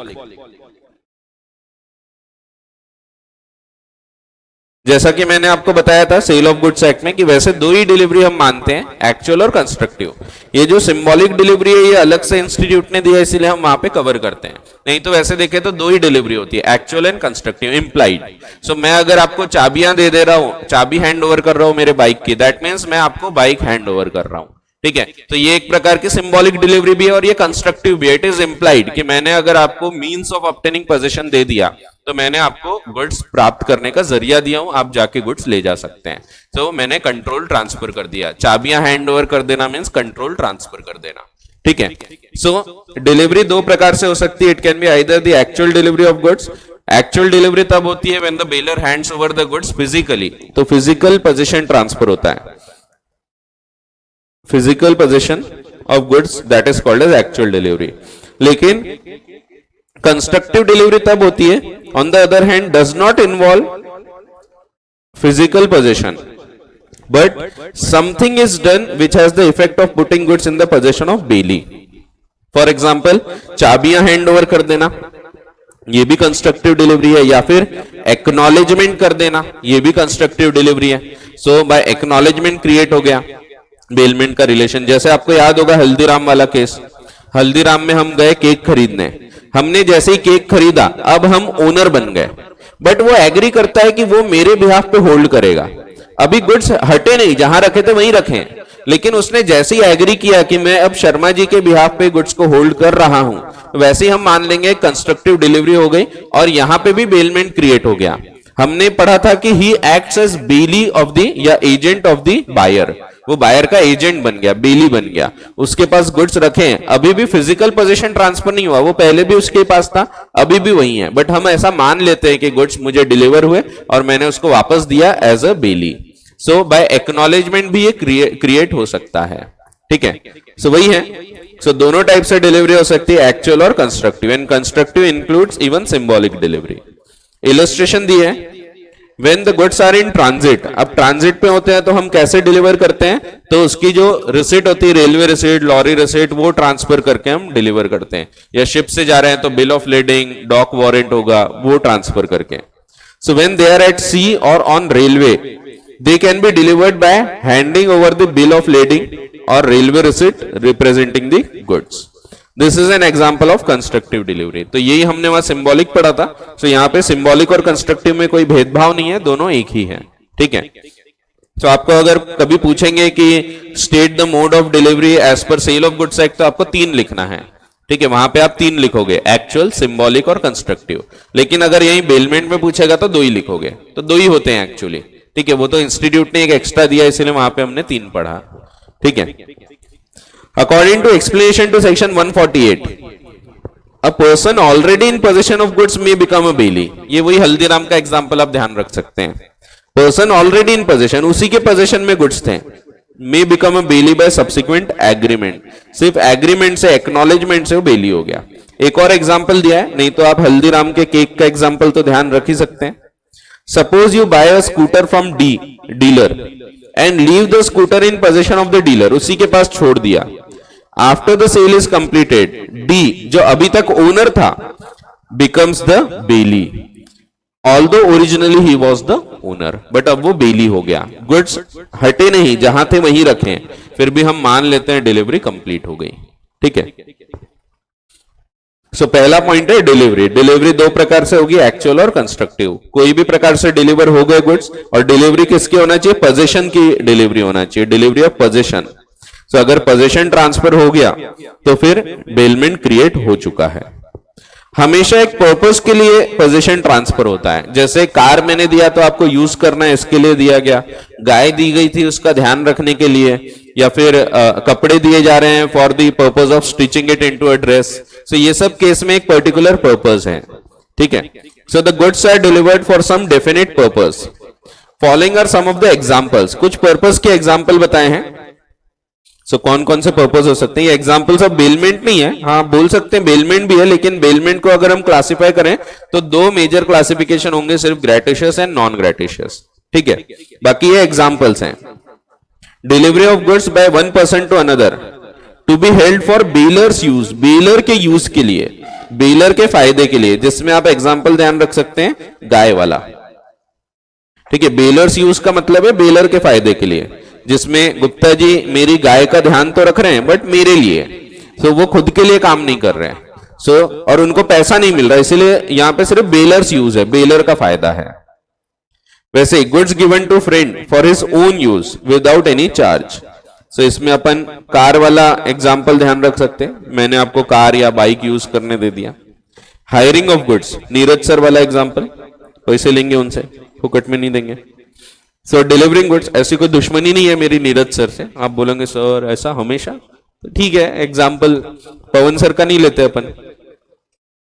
जैसा कि मैंने आपको बताया था सेल ऑफ गुड्स एक्ट में कि वैसे दो ही डिलीवरी हम मानते हैं, एक्चुअल और कंस्ट्रक्टिव। ये जो सिंबॉलिक डिलीवरी है ये अलग से इंस्टीट्यूट ने दिया, इसीलिए हम वहां पे कवर करते हैं, नहीं तो वैसे देखें तो दो ही डिलीवरी होती है, एक्चुअल एंड कंस्ट्रक्टिव इंप्लाइड। सो मैं अगर आपको चाबियां दे रहा हूं, चाबी हैंड ओवर कर रहा हूं मेरे बाइक की, दैट मीन्स मैं आपको बाइक हैंड ओवर कर रहा हूं, ठीक है। तो ये एक प्रकार की सिंबॉलिक डिलीवरी भी है और ये कंस्ट्रक्टिव भी है। इट इज इंप्लाइड कि मैंने अगर आपको मींस ऑफ ऑब्टेनिंग पोजीशन दे दिया तो मैंने आपको गुड्स प्राप्त करने का जरिया दिया हूं, आप जाके गुड्स ले जा सकते हैं। तो मैंने कंट्रोल ट्रांसफर कर दिया, चाबियां हैंड ओवर कर देना मींस कंट्रोल ट्रांसफर कर देना, ठीक है। सो डिलीवरी दो प्रकार से हो सकती है, it can be either the actual delivery of goods. Actual delivery तब होती है when the bailor hands over the goods physically, तो फिजिकल पोजीशन ट्रांसफर होता है, physical possession of goods, that is called as actual delivery. लेकिन constructive delivery तब होती है on the other hand does not involve physical possession but something is done which has the effect of putting goods in the position of belly. For example चाबियां hand over कर देना, ये भी constructive delivery है, या फिर acknowledgement कर देना, ये भी कंस्ट्रक्टिव डिलीवरी है। सो बाय एक्नॉलेजमेंट क्रिएट हो गया बेलमेंट का रिलेशन। जैसे आपको याद होगा हल्दीराम वाला केस, हल्दीराम में हम गए केक खरीदने, हमने जैसे ही केक खरीदा अब हम ओनर बन गए, बट वो एग्री करता है कि वो मेरे बिहाफ पे होल्ड करेगा। अभी गुड्स हटे नहीं, जहां रखे थे वहीं रखे, लेकिन उसने जैसे ही एग्री किया कि मैं अब शर्मा जी के बिहाफ पे गुड्स को होल्ड कर रहा हूं, वैसे ही हम मान लेंगे कंस्ट्रक्टिव डिलीवरी हो गई और यहां पे भी बेलमेंट क्रिएट हो गया। हमने पढ़ा था कि he acts as bailee of the या एजेंट ऑफ द बायर, वो बायर का एजेंट बन गया, बेली बन गया, उसके पास गुड्स रखे हैं, अभी भी फिजिकल पोजीशन ट्रांसफर नहीं हुआ, वो पहले भी उसके पास था अभी भी वही है, बट हम ऐसा मान लेते हैं कि गुड्स मुझे डिलीवर हुए और मैंने उसको वापस दिया as a bailee. So by acknowledgement भी ये क्रिएट हो सकता है, ठीक है। सो वही है, सो दोनों टाइप से डिलीवरी हो सकती है, एक्चुअल और constructive, and constructive includes even symbolic delivery. Illustration दी है, When the goods are in transit, अब ट्रांजिट पे होते हैं तो हम कैसे डिलीवर करते हैं, तो उसकी जो रिसिट होती है, रेलवे रिसिट, लॉरी रिसिट, वो ट्रांसफर करके हम डिलीवर करते हैं, या शिप से जा रहे हैं तो bill of lading, dock warrant होगा, वो ट्रांसफर करके। So when they are at sea और on railway, they can be delivered by handing over the bill of lading or railway receipt representing the goods. This is an example of constructive delivery. तो यही हमने वहां symbolic पढ़ा था। तो यहाँ पे सिंबॉलिक और कंस्ट्रक्टिव में कोई भेदभाव नहीं है, दोनों एक ही है, ठीक है। तो आपको अगर कभी पूछेंगे कि state the mode of delivery as per sale of goods act, तो आपको 3 लिखना है, ठीक है। वहां पे आप 3 लिखोगे, एक्चुअल, सिंबॉलिक और कंस्ट्रक्टिव। लेकिन अगर यही बेलमेंट में पूछेगा तो 2 ही लिखोगे, तो 2 ही होते हैं एक्चुअली, ठीक है। वो तो इंस्टीट्यूट ने एक एक्स्ट्रा दिया, इसलिए वहां पे हमने 3 पढ़ा, ठीक है। According to explanation to section 148, a person already in position of goods may become a bailee. ये वही हल्दीराम का एग्जांपल आप ध्यान रख सकते हैं। पर्सन ऑलरेडी इन पोजीशन, उसी के पोजीशन में गुड्स थे, may become a bailee by subsequent agreement, सिर्फ एग्रीमेंट से, एक्नॉलेजमेंट से वो बेली हो गया। एक और एग्जाम्पल दिया है, नहीं तो आप हल्दीराम के केक का एग्जाम्पल तो ध्यान रख ही सकते हैं। Suppose you buy a scooter from dealer and leave the scooter in possession of the dealer, उसी के पास छोड़ दिया। After the sale is completed, D जो अभी तक ओनर था becomes the bailey, although originally he was the owner, but अब वो बेली हो गया। गुड्स हटे नहीं, जहां थे वहीं रखे, फिर भी हम मान लेते हैं डिलीवरी कंप्लीट हो गई, ठीक है। सो पहला पॉइंट है डिलीवरी। डिलीवरी 2 प्रकार से होगी, एक्चुअल और कंस्ट्रक्टिव। कोई भी प्रकार से डिलीवर हो गए गुड्स, और डिलीवरी किसकी होना चाहिए, पोजीशन की डिलीवरी होना चाहिए, डिलीवरी ऑफ पोजीशन। सो अगर पोजीशन ट्रांसफर हो गया तो फिर बेलमेंट क्रिएट हो चुका है। हमेशा एक पर्पस के लिए पोजीशन ट्रांसफर होता है, जैसे कार मैंने दिया तो आपको यूज करना है, इसके लिए दिया गया। गाय दी गई थी उसका ध्यान रखने के लिए, या फिर कपड़े दिए जा रहे हैं for the purpose of stitching it into a dress. So ये सब केस में एक पर्टिकुलर पर्पज है, ठीक है। So the goods are delivered for some definite purpose. Following are some of the examples, कुछ पर्पज के एग्जांपल बताए हैं। सो कौन कौन से पर्पज हो सकते हैं? ये एग्जांपल्स ऑफ बेलमेंट नहीं है, हाँ बोल सकते हैं बेलमेंट भी है, लेकिन बेलमेंट को अगर हम क्लासिफाई करें तो दो मेजर क्लासिफिकेशन होंगे, सिर्फ ग्रेटिशियस एंड नॉन ग्रेटिशियस, ठीक है। बाकी ये एग्जांपल्स हैं। Delivery of goods by one person to another to be held for bailor's use, bailor के यूज के लिए, बेलर के फायदे के लिए, जिसमें आप एग्जांपल ध्यान रख सकते हैं गाय वाला, ठीक है। बेलर्स यूज का मतलब है बेलर के फायदे के लिए, जिसमें गुप्ता जी मेरी गाय का ध्यान तो रख रहे हैं बट मेरे लिए, सो वो खुद के लिए काम नहीं कर रहे हैं, सो और उनको पैसा नहीं मिल रहा, इसीलिए यहां पे सिर्फ बेलर्स यूज है, बेलर का फायदा है। वैसे goods given to friend for his own use without any charge. So इसमें अपन कार वाला एग्जांपल ध्यान रख सकते हैं, मैंने आपको कार या बाइक यूज करने दे दिया। Hiring of goods, Neeraj sir वाला एग्जांपल, पैसे लेंगे उनसे, फुकट में नहीं देंगे। सो डिलीवरिंग गुड्स, ऐसी कोई दुश्मनी नहीं है मेरी नीरज सर से, आप बोलेंगे सर ऐसा हमेशा, तो ठीक है। एग्जाम्पल पवन सर का नहीं लेते अपन,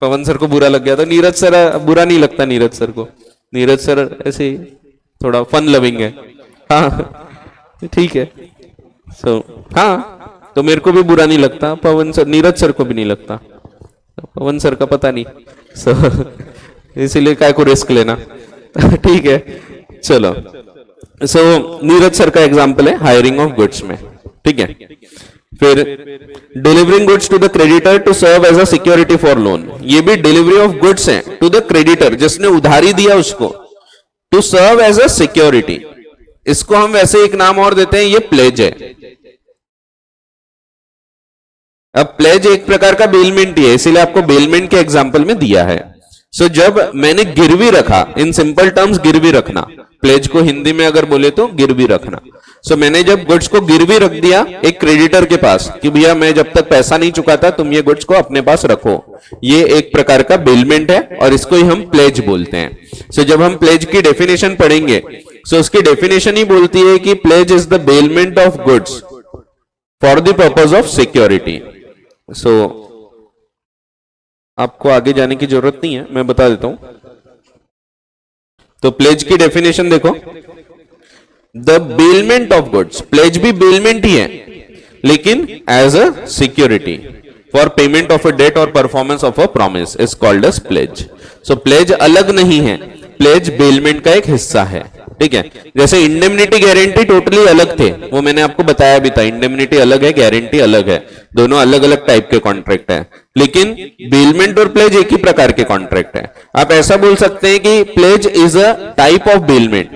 पवन सर को बुरा लग गया तो नीरज सर बुरा नहीं लगता नीरज सर को, नीरज सर ऐसे थोड़ा फन लविंग है, हाँ ठीक है। सो हाँ, तो मेरे को भी बुरा नहीं लगता, पवन सर नीरज सर को भी नहीं लगता, पवन सर का पता नहीं, सो इसीलिए काय को रिस्क लेना, ठीक है। चलो, सो नीरज सर का एग्जांपल है हायरिंग ऑफ गुड्स में, ठीक है। फिर delivering goods to the creditor to serve as a security for loan, ये भी डिलीवरी ऑफ गुड्स है टू द क्रेडिटर, जिसने उधारी दिया उसको, to serve as a security. इसको हम वैसे एक नाम और देते हैं, ये प्लेज है। अब प्लेज एक प्रकार का बेलमेंट ही है, इसीलिए आपको बेलमेंट के एग्जांपल में दिया है। सो जब मैंने गिरवी रखा, इन सिंपल टर्म्स गिरवी रखना, प्लेज को हिंदी में अगर बोले तो गिरवी रखना। सो मैंने जब गुड्स को गिरवी रख दिया एक क्रेडिटर के पास कि भैया मैं जब तक पैसा नहीं चुकाता तुम ये गुड्स को अपने पास रखो, ये एक प्रकार का बेलमेंट है और इसको ही हम प्लेज बोलते हैं। सो जब हम प्लेज की डेफिनेशन पढ़ेंगे, सो उसकी डेफिनेशन ही बोलती है कि pledge is the bailment of goods for the purpose of security. So आपको आगे जाने की जरूरत नहीं है, मैं बता देता हूं। तो प्लेज की डेफिनेशन देखो, the bailment of goods, pledge भी बेलमेंट ही है लेकिन as a security for payment of a debt और performance of a promise is called as pledge. So pledge अलग नहीं है, प्लेज बेलमेंट का एक हिस्सा है, ठीक है। जैसे इंडेमनिटी गारंटी टोटली अलग थे, वो मैंने आपको बताया भी था, इंडेमनिटी अलग है, गारंटी अलग है, दोनों अलग अलग टाइप के कॉन्ट्रैक्ट है, लेकिन बेलमेंट और प्लेज एक ही प्रकार के कॉन्ट्रैक्ट है। आप ऐसा बोल सकते हैं कि pledge is a type of bailment,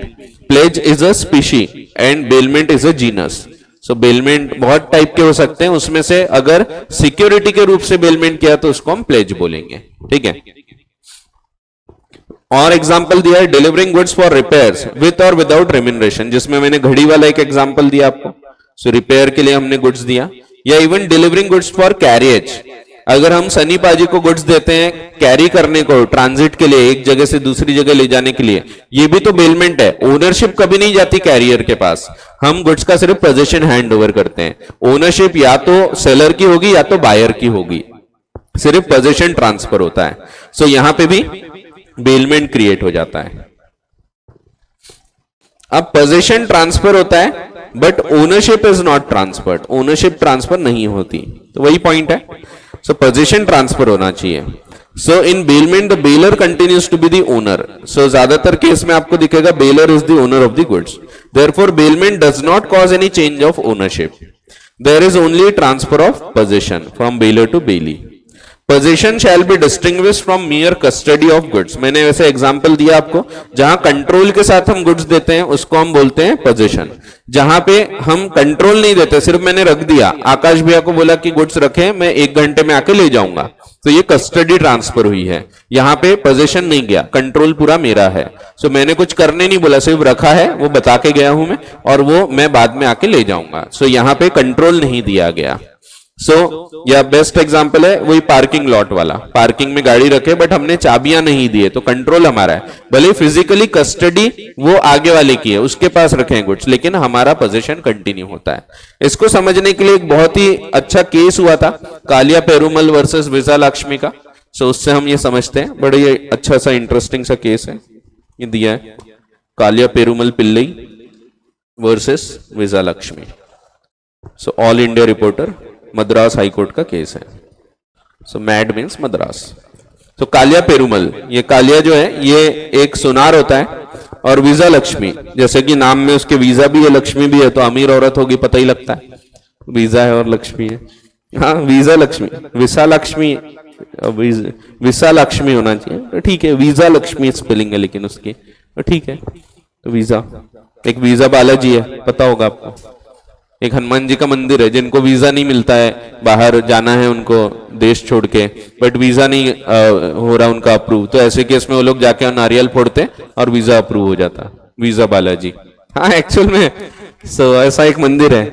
pledge is a species and bailment is a genus. So bailment बहुत टाइप के हो सकते हैं, उसमें से अगर सिक्योरिटी के रूप से बेलमेंट किया तो उसको हम प्लेज बोलेंगे, ठीक है। और एग्जांपल दिया है delivering goods for repairs with और विदाउट रेम्यूनरेशन, जिसमें मैंने घड़ी वाला एक एग्जांपल दिया आपको। सो रिपेयर के लिए हमने गुड्स दिया, या even delivering goods for carriage, अगर हम सनी पाजी को गुड्स देते हैं कैरी करने को, ट्रांजिट के लिए, एक जगह से दूसरी जगह ले जाने के लिए, ये भी तो बेलमेंट है। ओनरशिप कभी नहीं जाती कैरियर के पास, हम गुड्स का सिर्फ पोजीशन हैंड ओवर करते हैं। ओनरशिप या तो सेलर की होगी या तो बायर की होगी, सिर्फ पोजीशन ट्रांसफर होता है। सो यहां पे भी बेलमेंट क्रिएट हो जाता है। अब पोजीशन ट्रांसफर होता है but ownership is not transferred, ownership transfer नहीं होती, तो वही पॉइंट है। सो पोजीशन ट्रांसफर होना चाहिए। So in bailment the bailor continues to be the owner. So ज्यादातर केस में आपको दिखेगा bailor is the owner of the goods, therefore bailment does not cause any change of ownership, there is only transfer of position from bailor to bailee. Position shall be distinguished from mere custody of goods, मैंने वैसे example दिया आपको, जहां control के साथ हम goods देते हैं उसको हम बोलते हैं पोजीशन। जहां पे हम कंट्रोल नहीं देते, सिर्फ मैंने रख दिया, आकाश भैया को बोला कि गुड्स रखे, मैं 1 घंटे में आके ले जाऊंगा, तो ये कस्टडी ट्रांसफर हुई है। यहां पे पोजीशन नहीं गया, कंट्रोल पूरा मेरा है। सो मैंने कुछ करने नहीं बोला, सिर्फ रखा है, वो बता के गया हूं मैं, और वो मैं बाद में आके ले जाऊंगा। सो यहां पे कंट्रोल नहीं दिया गया। या बेस्ट एग्जांपल है वही पार्किंग लॉट वाला, पार्किंग में गाड़ी रखे बट हमने चाबियां नहीं दिए, तो कंट्रोल हमारा है, भले फिजिकली कस्टडी वो आगे वाले की है, उसके पास रखे हैं गुड्स, लेकिन हमारा पोजीशन कंटिन्यू होता है। इसको समझने के लिए एक बहुत ही अच्छा केस हुआ था कालिया पेरुमल वर्सेस विशालाक्ष्मी का। उससे हम ये समझते हैं, बड़ा ये अच्छा सा इंटरेस्टिंग सा केस है, ये दिया है Kaliya Perumal Pillai versus Vishalakshmi. All India reporter Madras high court का केस है। Mad means Madras. कालिया पेरुमल, ये कालिया जो है ये एक सुनार होता है, और वीजा लक्ष्मी, जैसे कि नाम में उसके वीजा भी है लक्ष्मी भी है, तो अमीर औरत होगी पता ही लगता है, वीजा है और लक्ष्मी है। हाँ वीजा लक्ष्मी, विशालक्ष्मी, विशालक्ष्मी होना चाहिए तो ठीक है, वीजा लक्ष्मी स्पेलिंग है लेकिन उसकी, तो ठीक है। तो वीजा, एक वीजा बालाजी है, पता होगा आपको, एक हनुमान जी का मंदिर है, जिनको वीजा नहीं मिलता है, बाहर जाना है उनको देश छोड़ के, बट वीजा नहीं हो रहा उनका अप्रूव, तो ऐसे केस में वो लोग जाके नारियल फोड़ते और वीजा अप्रूव हो जाता, वीजा बालाजी। हाँ एक्चुअल में ऐसा एक मंदिर है,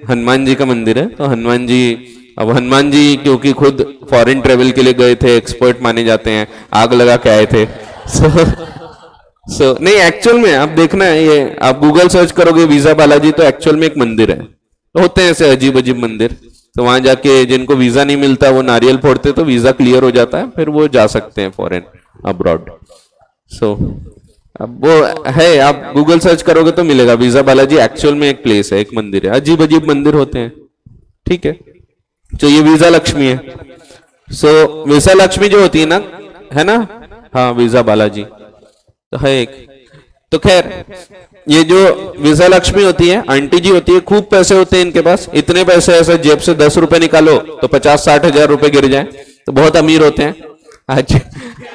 हनुमान जी का मंदिर है। तो हनुमान जी, अब हनुमान जी क्योंकि खुद फॉरेन ट्रेवल के लिए गए थे, एक्सपर्ट माने जाते हैं, आग लगा के आए थे। नहीं एक्चुअल में आप देखना है, ये आप गूगल सर्च करोगे वीजा बालाजी, तो एक्चुअल में एक मंदिर है। तो होते हैं ऐसे अजीब अजीब मंदिर, तो वहां जाके जिनको वीजा नहीं मिलता वो नारियल फोड़ते, तो वीजा क्लियर हो जाता है, फिर वो जा सकते हैं फॉरेन अब्रॉड। अब वो है, आप गूगल सर्च करोगे तो मिलेगा, वीजा बालाजी एक्चुअल में एक प्लेस है, एक मंदिर है, अजीब अजीब मंदिर होते हैं, ठीक है। तो ये वीजा लक्ष्मी है। वीजा लक्ष्मी जो होती है ना, हाँ वीजा बालाजी तो है एक। तो खैर ये जो वीजा लक्ष्मी होती है, आंटी जी होती है, खूब पैसे होते हैं इनके पास, इतने पैसे ऐसे जेब से 10 रुपए निकालो तो 50-60 हजार रुपए गिर जाए, तो बहुत अमीर होते हैं। अच्छा,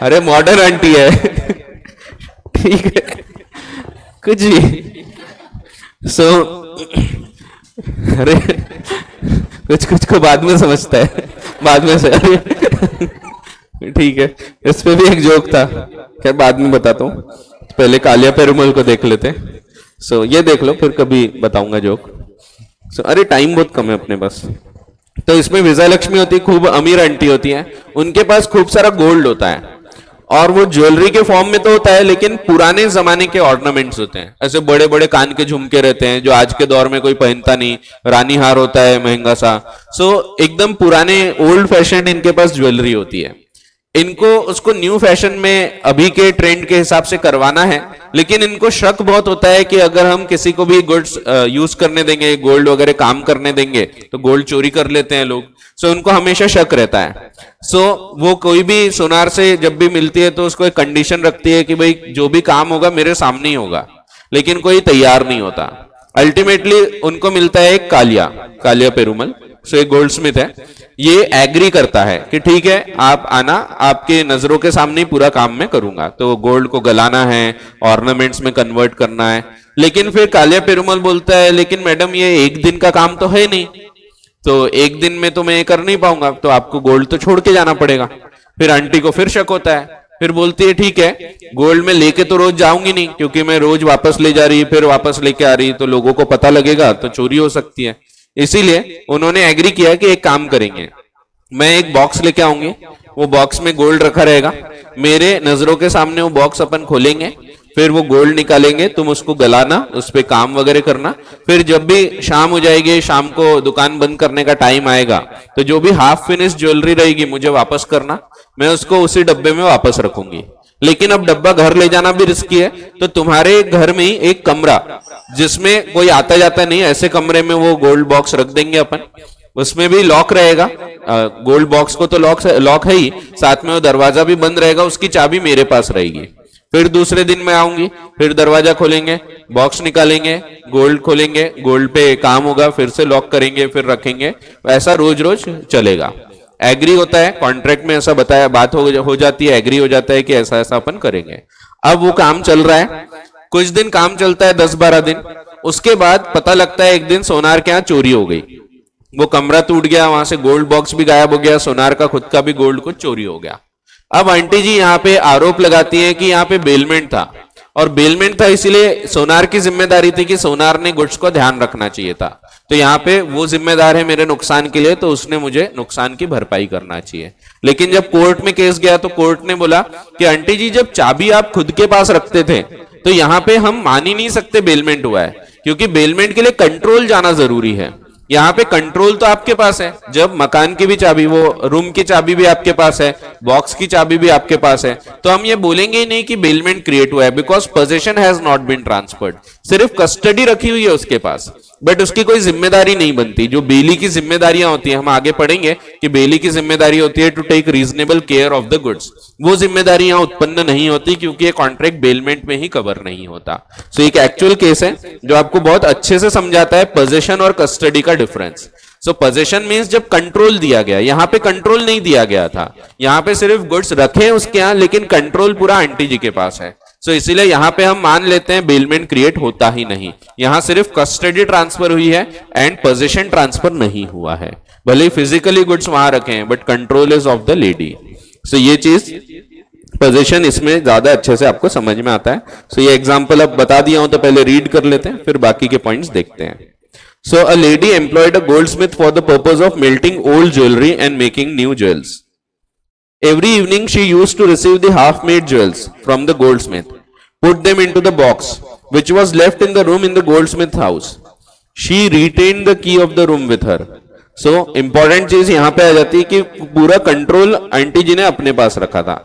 अरे मॉडर्न आंटी है ठीक है, कुछ भी। अरे कुछ को बाद में समझता है, बाद में से ठीक है, इस पे भी एक जोक था, खैर बाद में बताता हूँ, पहले कालिया पेरुमल को देख लेते हैं। ये देख लो, फिर कभी बताऊंगा जोक। अरे टाइम बहुत कम है अपने पास। तो इसमें विजय लक्ष्मी होती है, खूब अमीर आंटी होती है, उनके पास खूब सारा गोल्ड होता है, और वो ज्वेलरी के फॉर्म में तो होता है, लेकिन पुराने जमाने के ऑर्नामेंट्स होते हैं, ऐसे बड़े बड़े कान के झुमके रहते हैं जो आज के दौर में कोई पहनता नहीं, रानी हार होता है महंगा सा। एकदम पुराने ओल्ड फैशन इनके पास ज्वेलरी होती है। इनको उसको न्यू फैशन में अभी के ट्रेंड के हिसाब से करवाना है, लेकिन इनको शक बहुत होता है कि अगर हम किसी को भी गुड्स यूज करने देंगे, गोल्ड वगैरह काम करने देंगे, तो गोल्ड चोरी कर लेते हैं लोग। उनको हमेशा शक रहता है। वो कोई भी सुनार से जब भी मिलती है तो उसको एक कंडीशन रखती है कि भाई जो भी काम होगा मेरे सामने ही होगा, लेकिन कोई तैयार नहीं होता। अल्टीमेटली उनको मिलता है एक कालिया पेरुमल, एक गोल्ड स्मिथ है, ये एग्री करता है कि ठीक है आप आना, आपके नजरों के सामने ही पूरा काम मैं करूंगा। तो गोल्ड को गलाना है, ऑर्नामेंट्स में कन्वर्ट करना है, लेकिन फिर कालिया पेरुमल बोलता है लेकिन मैडम ये एक दिन का काम तो है नहीं, तो एक दिन में तो मैं ये कर नहीं पाऊंगा, तो आपको गोल्ड तो छोड़ के जाना पड़ेगा। फिर आंटी को फिर शक होता है, फिर बोलती है ठीक है गोल्ड में लेके तो रोज जाऊंगी नहीं, क्योंकि मैं रोज वापस ले जा रही फिर वापस लेके आ रही, तो लोगों को पता लगेगा तो चोरी हो सकती है। इसीलिए उन्होंने एग्री किया कि एक काम करेंगे, मैं एक बॉक्स लेके आऊंगी, वो बॉक्स में गोल्ड रखा रहेगा, मेरे नजरों के सामने वो बॉक्स अपन खोलेंगे, फिर वो गोल्ड निकालेंगे, तुम उसको गलाना, उस पे काम वगैरह करना, फिर जब भी शाम हो जाएगी, शाम को दुकान बंद करने का टाइम आएगा, तो जो भी हाफ फिनिश ज्वेलरी रहेगी मुझे वापस करना, मैं उसको उसी डब्बे में वापस रखूंगी। लेकिन अब डब्बा घर ले जाना भी रिस्की है, तो तुम्हारे घर में ही एक कमरा जिसमें कोई आता जाता नहीं, ऐसे कमरे में वो गोल्ड बॉक्स रख देंगे अपन, उसमें भी लॉक रहेगा, गोल्ड बॉक्स को तो लॉक है ही, साथ में वो दरवाजा भी बंद रहेगा, उसकी चाबी मेरे पास रहेगी। फिर दूसरे दिन मैं आऊंगी, फिर दरवाजा खोलेंगे, बॉक्स निकालेंगे, गोल्ड खोलेंगे, गोल्ड पे काम होगा, फिर से लॉक करेंगे, फिर रखेंगे, ऐसा रोज रोज चलेगा। एग्री होता है, कॉन्ट्रैक्ट में ऐसा बताया, बात हो जाती है, एग्री हो जाता है कि ऐसा ऐसा अपन करेंगे। अब वो काम चल रहा है, कुछ दिन काम चलता है, 10-12 दिन, उसके बाद पता लगता है एक दिन सोनार के यहाँ चोरी हो गई, वो कमरा टूट गया, वहां से गोल्ड बॉक्स भी गायब हो गया, सोनार का खुद का भी गोल्ड कुछ चोरी हो गया। अब आंटी जी यहाँ पे आरोप लगाती है कि यहाँ पे बेलमेंट था, और बेलमेंट था, इसीलिए सोनार की जिम्मेदारी थी कि सोनार ने गुड्स को ध्यान रखना चाहिए था। तो यहाँ पे वो जिम्मेदार है मेरे नुकसान के लिए, तो उसने मुझे नुकसान की भरपाई करना चाहिए। लेकिन जब कोर्ट में केस गया तो कोर्ट ने बोला कि आंटी जी, जब चाबी आप खुद के पास रखते थे तो यहाँ पे हम मान ही नहीं सकते बेलमेंट हुआ है, क्योंकि बेलमेंट के लिए कंट्रोल जाना जरूरी है। यहाँ पे कंट्रोल तो आपके पास है, जब मकान की भी चाबी, वो रूम की चाबी भी आपके पास है, बॉक्स की चाबी भी आपके पास है, तो हम ये बोलेंगे ही नहीं कि बेलमेंट क्रिएट हुआ है, because possession has not been transferred. सिर्फ कस्टडी रखी हुई है उसके पास, बट उसकी कोई जिम्मेदारी नहीं बनती। जो बेली की जिम्मेदारियां होती है, हम आगे पढ़ेंगे कि बेली की जिम्मेदारी होती है to take reasonable care of the goods, वो जिम्मेदारी यहां उत्पन्न नहीं होती, क्योंकि ये कॉन्ट्रैक्ट बेलमेंट में ही कवर नहीं होता। सो एक एक्चुअल केस है जो आपको बहुत अच्छे से समझाता है पोजीशन और कस्टडी का डिफरेंस। सो पोजीशन मींस जब कंट्रोल दिया गया, यहां पे कंट्रोल नहीं दिया गया था, यहां पे सिर्फ गुड्स रखे उसके यहां, लेकिन कंट्रोल पूरा आंटी जी के पास है। सो इसीलिए यहां पे हम मान लेते हैं बेलमेंट क्रिएट होता ही नहीं, यहां सिर्फ कस्टडी ट्रांसफर हुई है एंड पोजीशन ट्रांसफर नहीं हुआ है। भले फिजिकली गुड्स वहां रखे हैं, but control is of the lady. So ये चीज पोजीशन इसमें ज्यादा अच्छे से आपको समझ में आता है। सो ये एग्जांपल अब बता दिया हूं तो पहले रीड कर लेते हैं, फिर बाकी के पॉइंट्स देखते हैं। So a lady employed a goldsmith for the purpose of melting old jewelry and making new jewels. Every evening she used to receive the half-made jewels from the goldsmith, put them into the box, which was left in the room in the goldsmith's house. She retained the key of the room with her. So important चीज यहाँ पे आ जाती है कि पूरा control aunty जी ने अपने पास रखा था।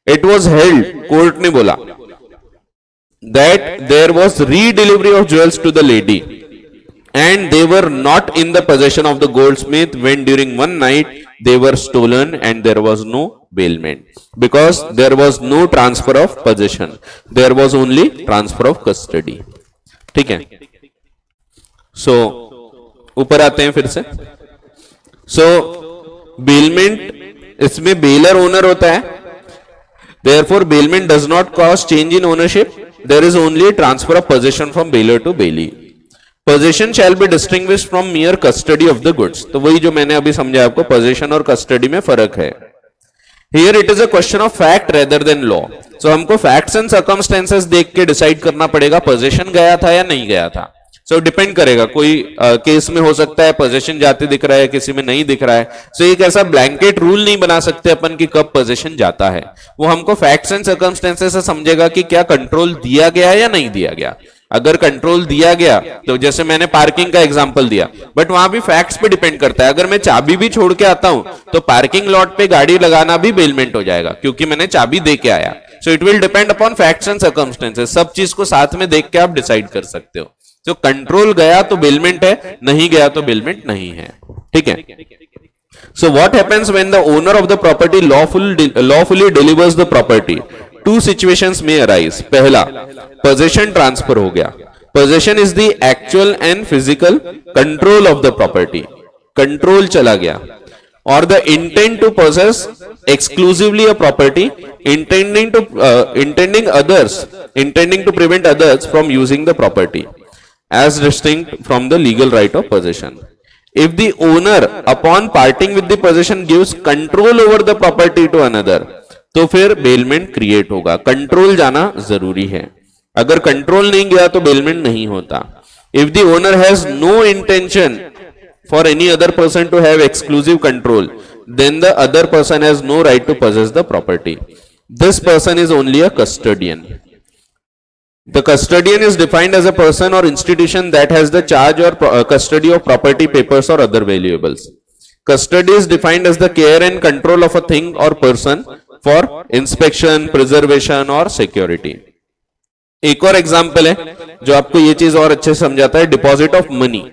It was held, कोर्ट ने बोला, that there was re-delivery of jewels to the lady. And they were not in the possession of the goldsmith when during one night they were stolen and there was no bailment, because there was no transfer of possession, there was only transfer of custody. ठीक है, so ऊपर आते हैं फिर से। so bailment, इसमें baler owner होता है, therefore bailment does not cause change in ownership, there is only a transfer of possession from bailor to bailee. Possession shall be distinguished from mere custody of the goods. तो वही जो मैंने अभी समझाया आपको, possession और custody में फर्क है। Here it is a question of fact rather than law. So हमको facts and circumstances देख के डिसाइड करना पड़ेगा possession गया था या नहीं गया था। So डिपेंड करेगा, कोई केस में हो सकता है possession जाते दिख रहा है, किसी में नहीं दिख रहा है। So एक ऐसा ब्लैंकेट रूल नहीं बना सकते अपन कि कब possession जाता है, वो हमको facts and circumstances से समझेगा कि क्या कंट्रोल दिया गया या नहीं दिया गया। अगर कंट्रोल दिया गया तो जैसे मैंने पार्किंग का एग्जांपल दिया, बट वहां भी फैक्ट्स पे डिपेंड करता है। अगर मैं चाबी भी छोड़ के आता हूं तो पार्किंग लॉट पे गाड़ी लगाना भी बेलमेंट हो जाएगा, क्योंकि मैंने चाबी दे के आया। So it will depend upon facts and circumstances, सब चीज को साथ में देख के आप डिसाइड कर सकते हो। तो कंट्रोल गया तो बेलमेंट है, नहीं गया तो बेलमेंट नहीं है। ठीक है, so what happens when the owner of the property lawfully delivers the property? Two situations में अराइज। पहला, पोजेशन ट्रांसफर हो गया। Possession is the actual and physical control of the property, control चला गया। और the intent to possess exclusively a property, intending to prevent others from using the property as distinct from the legal right of possession. If the owner upon parting with the possession gives control over the property to another, तो फिर bailment create होगा। Control जाना जरूरी है, अगर control नहीं गया तो बेलमेंट नहीं होता। If the owner has no intention for any other person to have exclusive control, then the other person has no right to possess the property. This person is only a custodian. The custodian is defined as a person or institution that has the charge or custody of property, papers or other valuables. Custody is defined as the care and control of a thing or person for inspection, preservation or security. एक और example है जो आपको ये चीज और अच्छे से समझाता है, डिपॉजिट ऑफ मनी।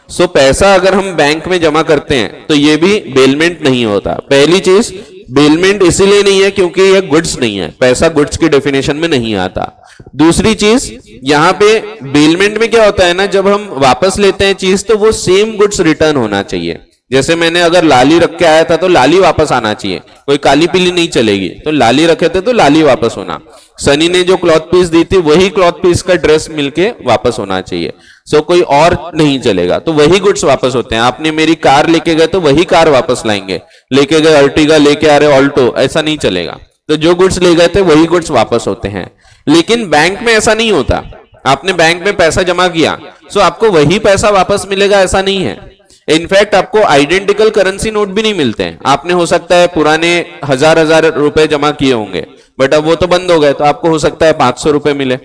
सो पैसा अगर हम बैंक में जमा करते हैं तो ये भी बेलमेंट नहीं होता। पहली चीज, बेलमेंट इसीलिए नहीं है क्योंकि ये गुड्स नहीं है, पैसा गुड्स की डेफिनेशन में नहीं आता। दूसरी चीज, यहां पे बेलमेंट में क्या होता है ना, जब हम वापस लेते हैं चीज तो वो सेम गुड्स रिटर्न होना चाहिए। जैसे मैंने अगर लाली रख के आया था तो लाली वापस आना चाहिए, कोई काली पीली नहीं चलेगी। तो लाली रखे थे तो लाली वापस होना। सनी ने जो क्लॉथ पीस दी थी वही क्लॉथ पीस का ड्रेस मिलके वापस होना चाहिए। सो कोई और नहीं चलेगा, तो वही गुड्स वापस होते हैं। आपने मेरी कार लेके गए तो वही कार वापस लाएंगे, लेके गए अर्टिगा, लेके आ रहे ऑल्टो, ऐसा नहीं चलेगा। तो जो गुड्स ले गए थे वही गुड्स वापस होते हैं। लेकिन बैंक में ऐसा नहीं होता। आपने बैंक में पैसा जमा किया सो आपको वही पैसा वापस मिलेगा, ऐसा नहीं है। इनफैक्ट आपको आइडेंटिकल करेंसी नोट भी नहीं मिलते हैं। आपने हो सकता है पुराने हजार हजार रुपए जमा किए होंगे, बट अब वो तो बंद हो गए, तो आपको हो सकता है 500 रुपए मिले।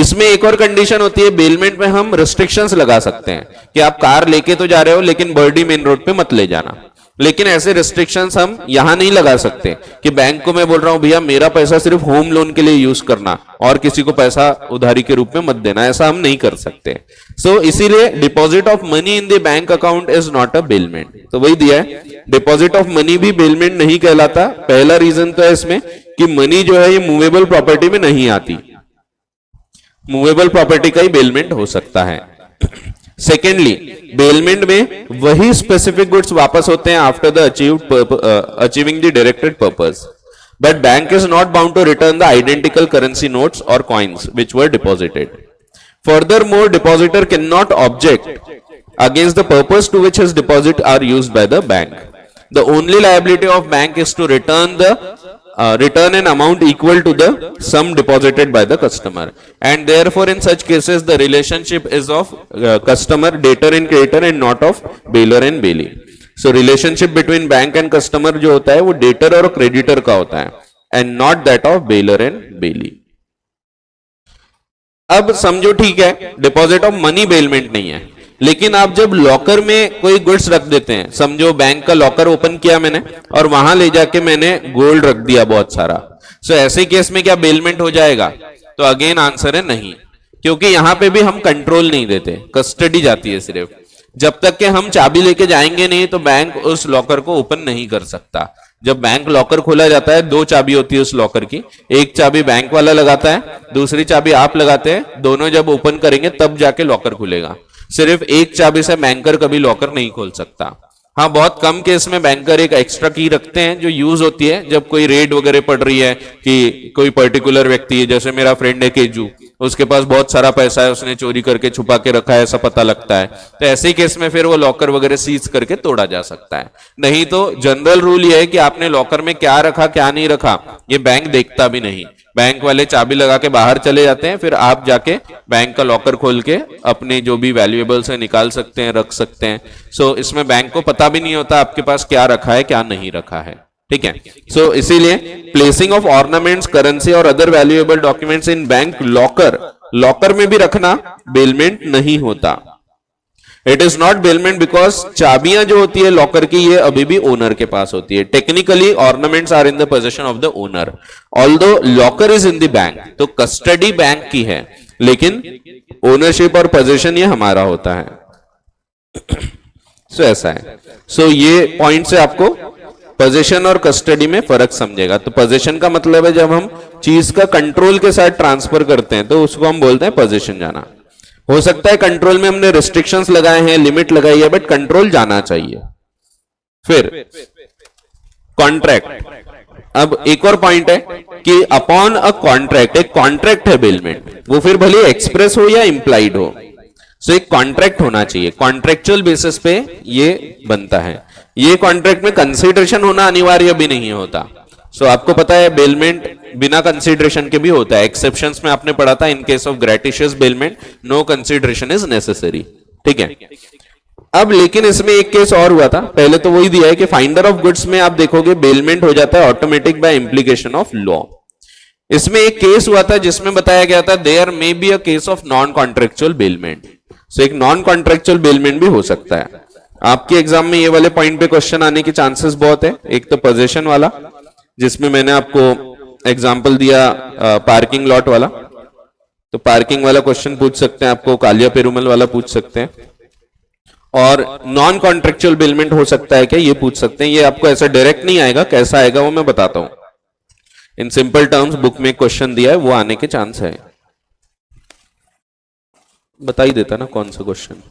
इसमें एक और कंडीशन होती है, बेलमेंट में हम रिस्ट्रिक्शंस लगा सकते हैं कि आप कार लेके तो जा रहे हो लेकिन बर्डी मेन रोड पे मत ले जाना। लेकिन ऐसे रिस्ट्रिक्शंस हम यहां नहीं लगा सकते कि बैंक को मैं बोल रहा हूं भैया मेरा पैसा सिर्फ होम लोन के लिए यूज करना और किसी को पैसा उधारी के रूप में मत देना, ऐसा हम नहीं कर सकते। इसीलिए deposit of money in the bank account is not a bailment. तो वही दिया है, डिपॉजिट ऑफ मनी भी बेलमेंट नहीं कहलाता। पहला रीजन तो है इसमें कि मनी जो है ये मूवेबल प्रॉपर्टी में नहीं आती, मूवेबल प्रॉपर्टी का ही बेलमेंट हो सकता है। सेकेंडली, बेलमेंट में वही स्पेसिफिक गुड्स वापस होते हैं after the achieving the directed purpose, but bank is not bound to return the identical currency notes और coins which were deposited. Furthermore, depositor cannot object against the purpose to which his deposit are used by the bank. The only liability of bank is to return an amount equal to the sum deposited by the customer, and therefore in such cases the relationship is of customer, debtor and creditor, and not of bailor and bailee. So relationship between bank and customer जो होता है वो debtor और creditor का होता है, and not that of bailor and bailee. अब समझो ठीक है, डिपॉजिट ऑफ मनी बेलमेंट नहीं है, लेकिन आप जब लॉकर में कोई गुड्स रख देते हैं, समझो बैंक का लॉकर ओपन किया मैंने और वहां ले जाके मैंने गोल्ड रख दिया बहुत सारा, ऐसे केस में क्या बेलमेंट हो जाएगा? तो अगेन आंसर है नहीं, क्योंकि यहां पे भी हम कंट्रोल नहीं देते, कस्टडी जाती है सिर्फ। जब तक कि हम चाबी लेके जाएंगे नहीं तो बैंक उस लॉकर को ओपन नहीं कर सकता। जब बैंक लॉकर खोला जाता है, दो चाबी होती है उस लॉकर की, एक चाबी बैंक वाला लगाता है, दूसरी चाबी आप लगाते हैं, दोनों जब ओपन करेंगे तब जाके लॉकर खुलेगा। सिर्फ एक चाबी से बैंकर कभी लॉकर नहीं खोल सकता। हाँ, बहुत कम केस में बैंकर एक एक्स्ट्रा की रखते हैं जो यूज होती है जब कोई रेड वगैरह पड़ रही है कि कोई पर्टिकुलर व्यक्ति है, जैसे मेरा फ्रेंड है केजू, उसके पास बहुत सारा पैसा है, उसने चोरी करके छुपा के रखा है, ऐसा पता लगता है, तो ऐसे केस में फिर वो लॉकर वगैरह सीज करके तोड़ा जा सकता है। नहीं तो जनरल रूल ये है कि आपने लॉकर में क्या रखा क्या नहीं रखा ये बैंक देखता भी नहीं। बैंक वाले चाबी लगा के बाहर चले जाते हैं, फिर आप जाके बैंक का लॉकर खोल के अपने जो भी वैल्यूएबल्स है निकाल सकते हैं, रख सकते हैं। इसमें बैंक को पता भी नहीं होता आपके पास क्या रखा है क्या नहीं रखा है, ठीक है। इसीलिए प्लेसिंग ऑफ ऑर्नामेंट्स, करेंसी और other valuable documents in bank locker, locker में भी रखना बेलमेंट नहीं होता। It is not bailment because चाबियां जो होती है लॉकर की ये अभी भी ओनर के पास होती है। Technically ornaments are in the position of the owner, although locker is in the bank, तो कस्टडी बैंक की है लेकिन ओनरशिप और पोजीशन ये हमारा होता है। ऐसा है। ये पॉइंट से आपको पोजीशन और कस्टडी में फर्क समझेगा। तो पोजीशन का मतलब है जब हम चीज का कंट्रोल के साथ ट्रांसफर करते हैं तो उसको हम बोलते हैं पोजीशन जाना। हो सकता है कंट्रोल में हमने रिस्ट्रिक्शंस लगाए हैं, लिमिट लगाई है, बट कंट्रोल जाना चाहिए। फिर कॉन्ट्रैक्ट, अब एक और पॉइंट है कि अपॉन अ कॉन्ट्रैक्ट, एक कॉन्ट्रैक्ट है बेलमेंट, वो फिर भले एक्सप्रेस हो या इंप्लाइड हो, एक कॉन्ट्रैक्ट होना चाहिए, कॉन्ट्रेक्चुअल बेसिस पे ये बनता है। ये कॉन्ट्रैक्ट में कंसिडरेशन होना अनिवार्य भी नहीं होता। आपको पता है बेलमेंट बिना कंसीडरेशन के भी होता है, एक्सेप्शंस में आपने पढ़ा था, in case of gratuitous bailment no consideration is necessary, ठीक है। अब लेकिन इसमें एक केस और हुआ था, पहले तो वही दिया है कि फाइंडर ऑफ गुड्स में आप देखोगे बेलमेंट हो जाता है automatic by implication of law. इसमें एक केस हुआ था जिसमें बताया गया था there may be a case of non contractual bailment. एक नॉन कॉन्ट्रेक्चुअल बेलमेंट भी हो सकता है। आपके एग्जाम में ये वाले पॉइंट पे क्वेश्चन आने के चांसेस बहुत है। एक तो पोजीशन वाला जिसमें मैंने आपको एग्जाम्पल दिया पार्किंग लॉट वाला, तो पार्किंग वाला क्वेश्चन पूछ सकते हैं आपको, कालिया पेरुमल वाला पूछ सकते हैं, और नॉन कॉन्ट्रेक्चुअल बेलमेंट हो सकता है क्या ये पूछ सकते हैं। ये आपको ऐसा डायरेक्ट नहीं आएगा, कैसा आएगा वो मैं बताता हूं। इन सिंपल टर्म्स बुक में क्वेश्चन दिया है वो आने के चांस है। बता ही देता ना कौन सा क्वेश्चन।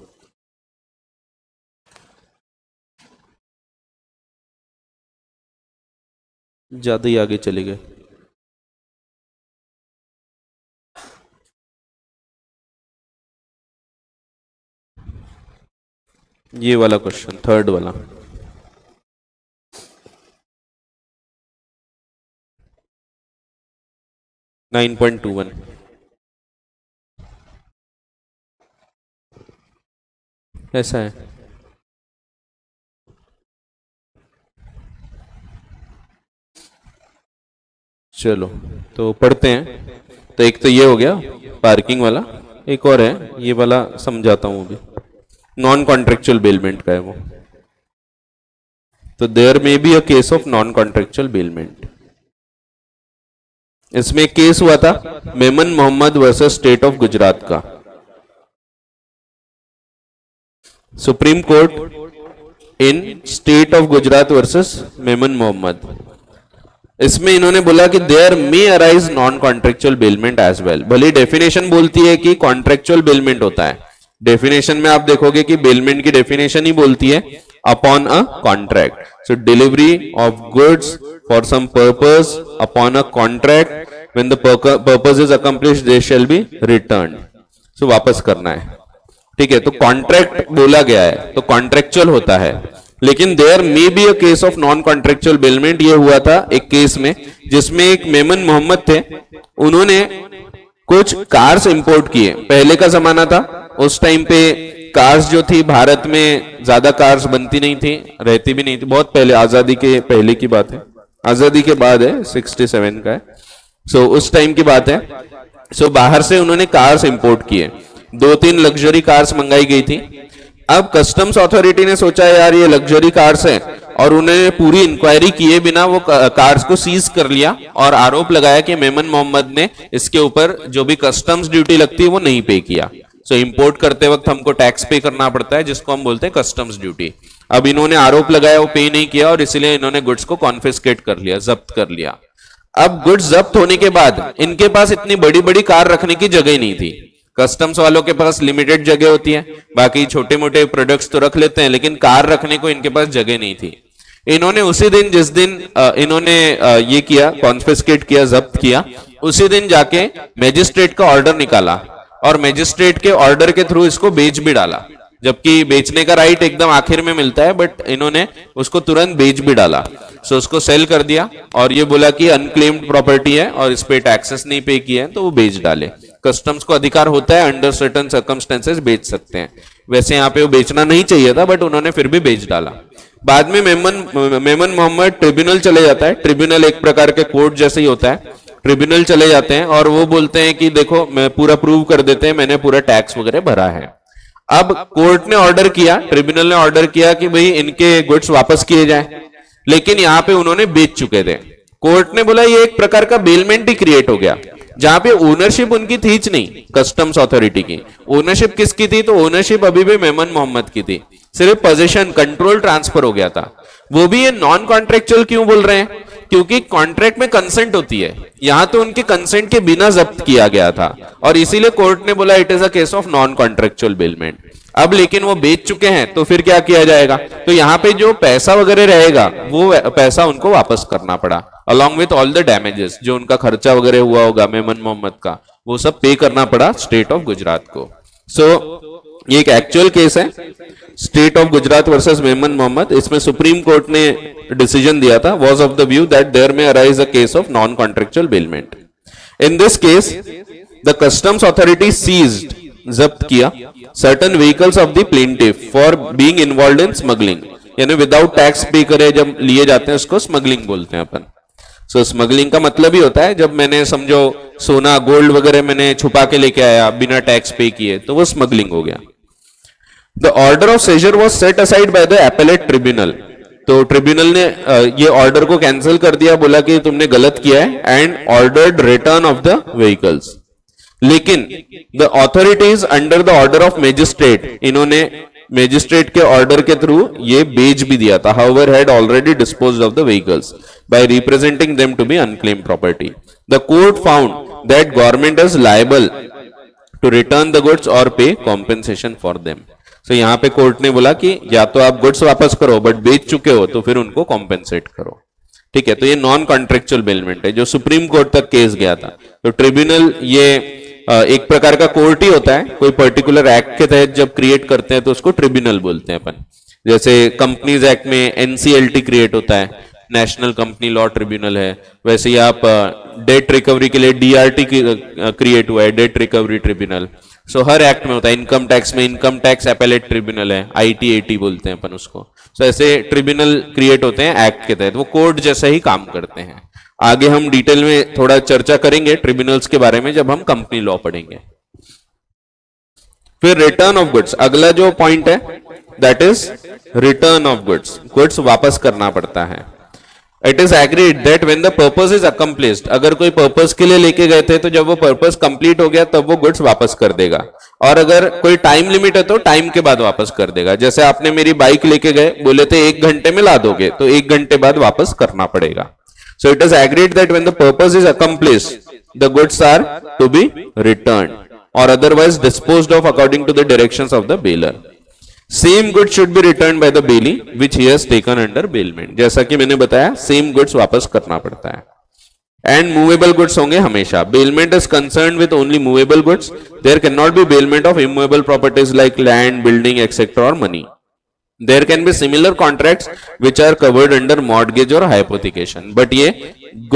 ज्यादा ही आगे चले गए। ये वाला क्वेश्चन, थर्ड वाला। 9.21 ऐसा है। चलो तो पढ़ते हैं। तो एक तो ये हो गया पार्किंग वाला, एक और है ये वाला समझाता हूँ अभी। नॉन कॉन्ट्रेक्चुअल बेलमेंट का है वो। तो there may be a case of non contractual bailment. इसमें एक केस हुआ था Memon Mohammad versus state of Gujarat का। Supreme court in state of Gujarat versus Memon Mohammad. इसमें इन्होंने बोला कि there may arise non contractual bailment as well. भले डेफिनेशन बोलती है कि कॉन्ट्रेक्चुअल बेलमेंट होता है, डेफिनेशन में आप देखोगे कि बेलमेंट की डेफिनेशन ही बोलती है upon a contract. So delivery of goods for some purpose upon a contract, when the purpose is accomplished they shall be return. सो वापस करना है, ठीक है। तो कॉन्ट्रैक्ट बोला गया है तो कॉन्ट्रेक्चुअल होता है। लेकिन there may be a case of non contractual bailment. ये हुआ था एक केस में जिसमें एक मेमन मोहम्मद थे, उन्होंने कुछ कार्स इंपोर्ट किए। पहले का जमाना था, उस टाइम पे कार्स जो थी भारत में ज्यादा कार्स बनती नहीं थी, रहती भी नहीं थी, बहुत पहले आजादी के पहले की बात है, आजादी के बाद है, 67 का है। सो उस टाइम की बात है। सो बाहर से उन्होंने कार्स इंपोर्ट किए, 2-3 लग्जरी कार्स मंगाई गई थी। अब कस्टम्स अथॉरिटी ने सोचा यार ये लग्जरी कार्स हैं, और उन्होंने पूरी इंक्वायरी किए बिना वो कार्स को सीज कर लिया और आरोप लगाया कि मेमन मोहम्मद ने इसके ऊपर जो भी कस्टम्स ड्यूटी लगती है वो नहीं पे किया। सो इंपोर्ट करते वक्त हमको टैक्स पे करना पड़ता है जिसको हम बोलते हैं कस्टम्स ड्यूटी। अब इन्होंने आरोप लगाया वो पे नहीं किया और इसलिए इन्होंने गुड्स को कॉन्फिस्केट कर लिया, जब्त कर लिया। अब गुड्स जब्त होने के बाद इनके पास इतनी बड़ी बड़ी कार रखने की जगह नहीं थी। कस्टम्स वालों के पास लिमिटेड जगह होती है, बाकी छोटे मोटे प्रोडक्ट्स तो रख लेते हैं, लेकिन कार रखने को इनके पास जगह नहीं थी। इन्होंने उसी दिन जिस दिन इन्होंने ये किया, कॉन्फिस्केट किया, जब्त किया, उसी दिन जाके मैजिस्ट्रेट का ऑर्डर निकाला और मैजिस्ट्रेट के ऑर्डर के थ्रू इसको बेच भी डाला। जबकि बेचने का राइट एकदम आखिर में मिलता है, बट इन्होंने उसको तुरंत बेच भी डाला। सो उसको सेल कर दिया और ये बोला कि अनक्लेम्ड प्रॉपर्टी है और इस पे टैक्सेस नहीं पे किए हैं, तो वो बेच डाले। कस्टम्स को अधिकार होता है अंडर सर्टेन सर्कमस्टेंसेस बेच सकते हैं। वैसे यहाँ पे वो बेचना नहीं चाहिए था, बट उन्होंने फिर भी बेच डाला। बाद में मेमन मोहम्मद ट्रिब्यूनल चले जाता है। ट्रिब्यूनल एक प्रकार के कोर्ट जैसे ही होता है। ट्रिब्यूनल चले जाते हैं और वो बोलते हैं कि देखो मैं पूरा प्रूव कर देते हैं मैंने पूरा टैक्स वगैरह भरा है। अब कोर्ट ने ऑर्डर किया, ट्रिब्यूनल ने ऑर्डर किया कि भाई इनके गुड्स वापस किए जाएं, लेकिन यहाँ पे उन्होंने बेच चुके थे। कोर्ट ने बोला ये एक प्रकार का बेलमेंट ही क्रिएट हो गया, जहां पे ओनरशिप उनकी थी नहीं, कस्टम्स अथॉरिटी की। ओनरशिप किसकी थी? तो ओनरशिप अभी भी मेमन मोहम्मद की थी, सिर्फ पोजीशन कंट्रोल ट्रांसफर हो गया था। वो भी ये नॉन कॉन्ट्रेक्चुअल क्यों बोल रहे हैं? क्योंकि कॉन्ट्रैक्ट में कंसेंट होती है, यहां तो उनके कंसेंट के बिना जब्त किया गया था और इसीलिए कोर्ट ने बोला it is a case of non contractual bailment. अब लेकिन वो बेच चुके हैं तो फिर क्या किया जाएगा? तो यहाँ पे जो पैसा वगैरह रहेगा वो पैसा उनको वापस करना पड़ा, along with all the damages. जो उनका खर्चा वगैरह हुआ होगा मेमन मोहम्मद का, वो सब पे करना पड़ा स्टेट ऑफ गुजरात को। ये एक एक्चुअल केस है, state of Gujarat versus Memon Mohammad. इसमें सुप्रीम कोर्ट ने डिसीजन दिया था, was of the view that there may arise a case of non contractual bailment. In this case the customs authority seized, जब्त किया, certain vehicles of the plaintiff for being involved in smuggling, यानी without tax pay करे जब लिए जाते हैं उसको smuggling बोलते हैं अपन। सो स्मगलिंग का मतलब ही होता है जब मैंने समझो सोना गोल्ड वगैरह मैंने छुपा के लेके आया बिना टैक्स पे किए, तो वो स्मगलिंग हो गया। The order of seizure was set aside by the appellate tribunal. तो ट्रिब्यूनल ने ये ऑर्डर को कैंसिल कर दिया, बोला कि तुमने गलत किया है, and ordered return of the vehicles. लेकिन the authorities under the order of magistrate, इन्होंने मैजिस्ट्रेट के ऑर्डर के थ्रू ये बेच भी दिया था, however had already disposed of the vehicles by representing them to be unclaimed property. The court found that government is liable to return the goods or pay compensation for them. So यहाँ पे court ने बोला कि या तो आप goods वापस करो, बट बेच चुके हो तो फिर उनको कॉम्पेंसेट करो। ठीक है, तो ये नॉन कॉन्ट्रेक्चुअल बेलमेंट है जो सुप्रीम कोर्ट तक केस गया था। तो ट्रिब्यूनल ये एक प्रकार का कोर्ट ही होता है, कोई पर्टिकुलर एक्ट के तहत जब क्रिएट करते हैं तो उसको ट्रिब्यूनल बोलते हैं अपन। जैसे कंपनीज एक्ट में एनसीएलटी क्रिएट होता है, नेशनल कंपनी लॉ ट्रिब्यूनल है। वैसे ही आप डेट रिकवरी के लिए डीआरटी क्रिएट हुआ है, डेट रिकवरी ट्रिब्यूनल। सो हर एक्ट में होता है। इनकम टैक्स में इनकम टैक्स एपेलेट ट्रिब्यूनल है, आईटीएटी बोलते हैं अपन उसको। सो ऐसे ट्रिब्यूनल क्रिएट होते हैं एक्ट के तहत, वो कोर्ट जैसा ही काम करते हैं। आगे हम डिटेल में थोड़ा चर्चा करेंगे ट्रिब्यूनल्स के बारे में जब हम कंपनी लॉ पढ़ेंगे। फिर रिटर्न ऑफ गुड्स, अगला जो पॉइंट है that is return of goods. Goods वापस करना पड़ता है। It is agreed that when the purpose is accomplished, अगर कोई पर्पस के लिए लेके गए थे तो जब वो पर्पस कंप्लीट हो गया तब वो गुड्स वापस कर देगा। और अगर कोई टाइम लिमिट है तो टाइम के बाद वापस कर देगा। जैसे आपने मेरी बाइक लेके गए, बोले थे 1 घंटे में ला दोगे, तो 1 घंटे बाद वापस करना पड़ेगा। So it is agreed that when the purpose is accomplished the goods are to be return or otherwise disposed of according to the directions of the bailor. Same goods should be returned by the bailee which he has taken under bailment. जैसा कि मैंने बताया, same goods वापस करना पड़ता है। And movable goods होंगे हमेशा। Bailment is concerned with only movable goods. There cannot be bailment of immovable properties like land, building, etc. or money. There can be similar contracts which are covered under mortgage or hypothecation. But ये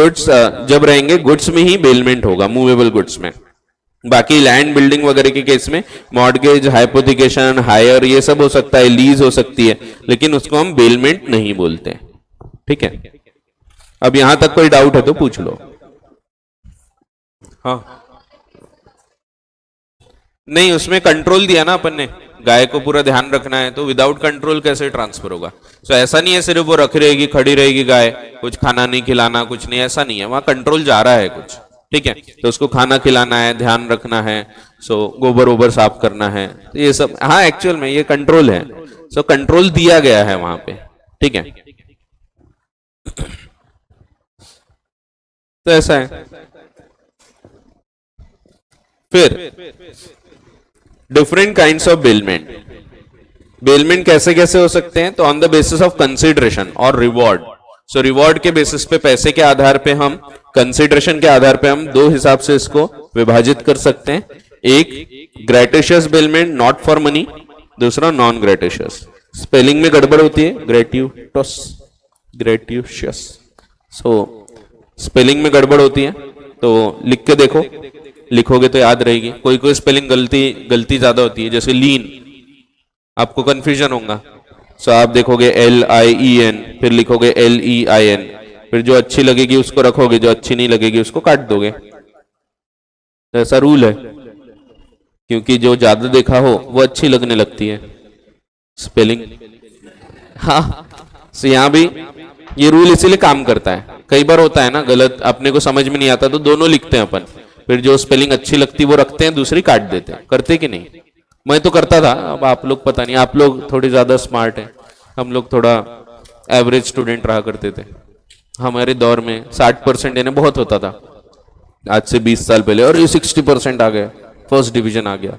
goods जब रहेंगे goods में ही bailment होगा, movable goods में। बाकी land building वगैरह के case में मॉर्गेज, हाइपोथिकेशन, हायर ये सब हो सकता है, लीज हो सकती है, लेकिन उसको हम बेलमेंट नहीं बोलते। ठीक है, अब यहां तक कोई डाउट है तो पूछ लो। हाँ, नहीं उसमें कंट्रोल दिया ना अपन ने, गाय को पूरा ध्यान रखना है, तो विदाउट कंट्रोल कैसे ट्रांसफर होगा। तो ऐसा नहीं है सिर्फ वो रख रहेगी, खड़ी रहेगी गाय, कुछ खाना नहीं खिलाना, कुछ नहीं, ऐसा नहीं है, वहां कंट्रोल जा रहा है कुछ। ठीक है, तो उसको खाना खिलाना है, ध्यान रखना है, सो गोबर वोबर साफ करना है, तो ये सब, हाँ एक्चुअल में ये कंट्रोल है। सो कंट्रोल दिया गया है वहां पे। ठीक है, तो ऐसा है। फिर different kinds of bailment. Bailment कैसे कैसे हो सकते हैं, तो on the basis of consideration और रिवॉर्ड। सो रिवॉर्ड के बेसिस पे, पैसे के आधार पे हम, कंसिडरेशन के आधार पे हम दो हिसाब से इसको विभाजित कर सकते हैं। एक gratuitous bailment not for money, दूसरा नॉन ग्रेटिशियस। स्पेलिंग में गड़बड़ होती है, ग्रेट्यूटस, ग्रेट्यूशियस। सो स्पेलिंग में गड़बड़ होती है तो लिख के देखो, लिखोगे तो याद रहेगी। कोई कोई स्पेलिंग गलती ज्यादा होती है, जैसे लीन, आपको कंफ्यूजन होगा। सो आप देखोगे LIEN, फिर लिखोगे LEIN, फिर जो अच्छी लगेगी उसको रखोगे, जो अच्छी नहीं लगेगी उसको काट दोगे। तो ऐसा रूल है, क्योंकि जो ज्यादा देखा हो वो अच्छी लगने लगती है स्पेलिंग। हाँ, सो यहां भी ये रूल इसीलिए काम करता है। कई बार होता है ना गलत, अपने को समझ में नहीं आता तो दोनों लिखते हैं अपन, फिर जो स्पेलिंग अच्छी लगती है वो रखते हैं, दूसरी काट देते हैं। करते कि नहीं? मैं तो करता था, अब आप लोग पता नहीं, आप लोग थोड़ी ज्यादा स्मार्ट हैं, हम लोग थोड़ा एवरेज स्टूडेंट रहा करते थे। हमारे दौर में 60% यानी बहुत होता था, आज से 20 साल पहले, और ये 60% आ गया, फर्स्ट डिवीजन आ गया,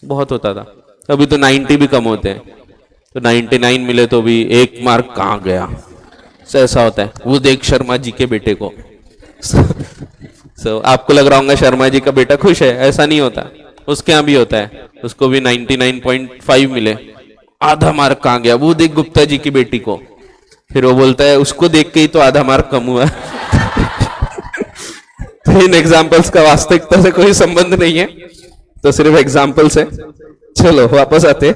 बहुत होता था। अभी तो 90 भी कम होते हैं, तो 99 मिले तो भी 1 मार्क कहाँ गया, so ऐसा होता है। वो देख शर्मा जी के बेटे को आपको लग रहा होगा शर्मा जी का बेटा खुश है, ऐसा नहीं होता, उसके यहाँ भी होता है, उसको भी 99.5 मिले, आधा मार्क कहाँ गया, वो देख गुप्ता जी की बेटी को, फिर वो बोलता है उसको देख के ही तो आधा मार्क कम हुआ। तो इन एग्जाम्पल्स का वास्तविकता से कोई संबंध नहीं है, तो सिर्फ एग्जाम्पल्स है। चलो वापस आते।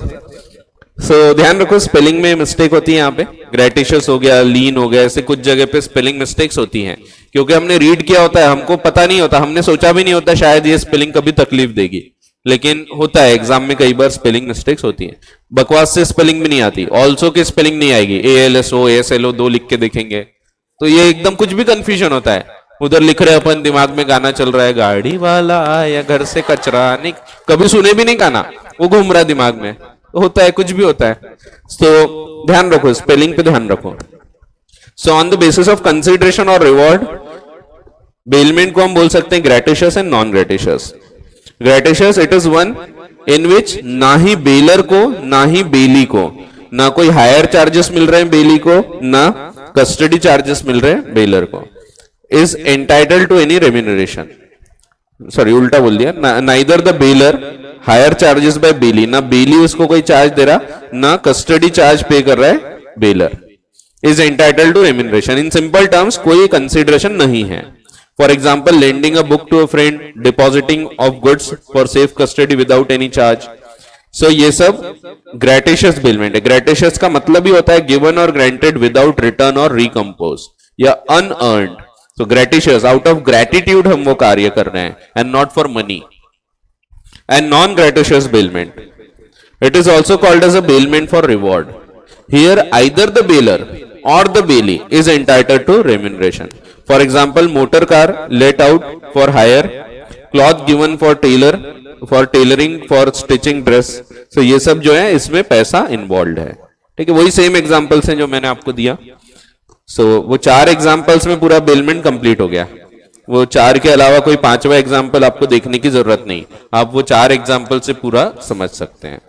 ध्यान रखो स्पेलिंग में मिस्टेक होती है यहाँ पे, ग्रेटिशियस हो गया, लीन हो गया, ऐसे कुछ जगह पे स्पेलिंग मिस्टेक्स होती हैं, क्योंकि हमने रीड किया होता है, हमको पता नहीं होता, हमने सोचा भी नहीं होता शायद ये स्पेलिंग कभी तकलीफ देगी, लेकिन होता है एग्जाम में कई बार स्पेलिंग मिस्टेक्स होती है। बकवास से स्पेलिंग भी नहीं आती, ऑल्सो की स्पेलिंग नहीं आएगी, ALSO ASLO 2 लिख के देखेंगे तो ये एकदम कुछ भी कंफ्यूजन होता है। उधर लिख रहे अपन, दिमाग में गाना चल रहा है, गाड़ी वाला आया घर से कचरा नहीं, कभी सुने भी नहीं गाना, वो घूम रहा है दिमाग में, होता है, कुछ भी होता है। तो ध्यान रखो, स्पेलिंग पे ध्यान रखो। So on the basis of consideration और रिवॉर्ड, बेलमेंट को हम बोल सकते हैं gratuitous and non gratuitous. Gratuitous it is one in which ना ही बेलर को ना ही बेली को, ना कोई हायर चार्जेस मिल रहे हैं बेली को, ना कस्टडी चार्जेस मिल रहे हैं बेलर को, is entitled to any remuneration, sorry उल्टा बोल दिया, neither the bailor hire charges by bailee, ना बेली उसको कोई चार्ज दे रहा, ना कस्टडी चार्ज पे कर रहा है bailor. Is entitled to remuneration. In simple terms कोई कंसिडरेशन नहीं है। For example lending a book to a friend, depositing of goods for safe custody without any charge. So ये सब ग्रेटिशियस बिलमेंट है। ग्रेटिशियस का मतलब ही होता है गिवन और ग्रांटेड विदाउट रिटर्न और रिकम्पोज या अनअर्न्ड। तो ग्रेटिशियस आउट ऑफ ग्रेटिट्यूड हम वो कार्य कर रहे हैं and not for money. And non gratuitous bailment, it is also called as a bailment for reward. Here either the bailor or the bailee is entitled to remuneration. For example, motor car let out for hire, cloth given for tailor for tailoring, for stitching dress. So ये सब जो है इसमें पैसा involved है। ठीक है, वही सेम एग्जांपल्स हैं जो मैंने आपको दिया। सो वो चार एग्जांपल्स में पूरा बेलमेंट कंप्लीट हो गया। वो चार के अलावा कोई पांचवा एग्जांपल आपको देखने की जरूरत नहीं, आप वो चार एग्जांपल से पूरा समझ सकते हैं।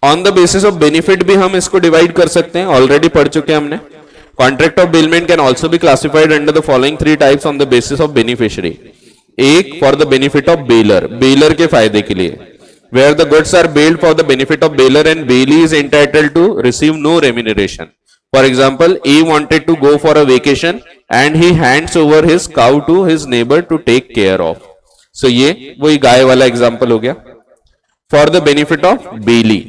On the basis of benefit भी हम इसको डिवाइड कर सकते हैं, ऑलरेडी पढ़ चुके हैं हमने। Contract of bailment can also be classified under the following three types on the basis of beneficiary. एक for the benefit of bailor, bailor के फायदे के लिए, where the goods are bailed for the benefit of bailor and bailee is entitled to receive no remuneration. For example, A wanted to go for a vacation and he hands over his cow to his neighbour to take care of. So ये वही गाय वाला example हो गया। For the benefit of bailee,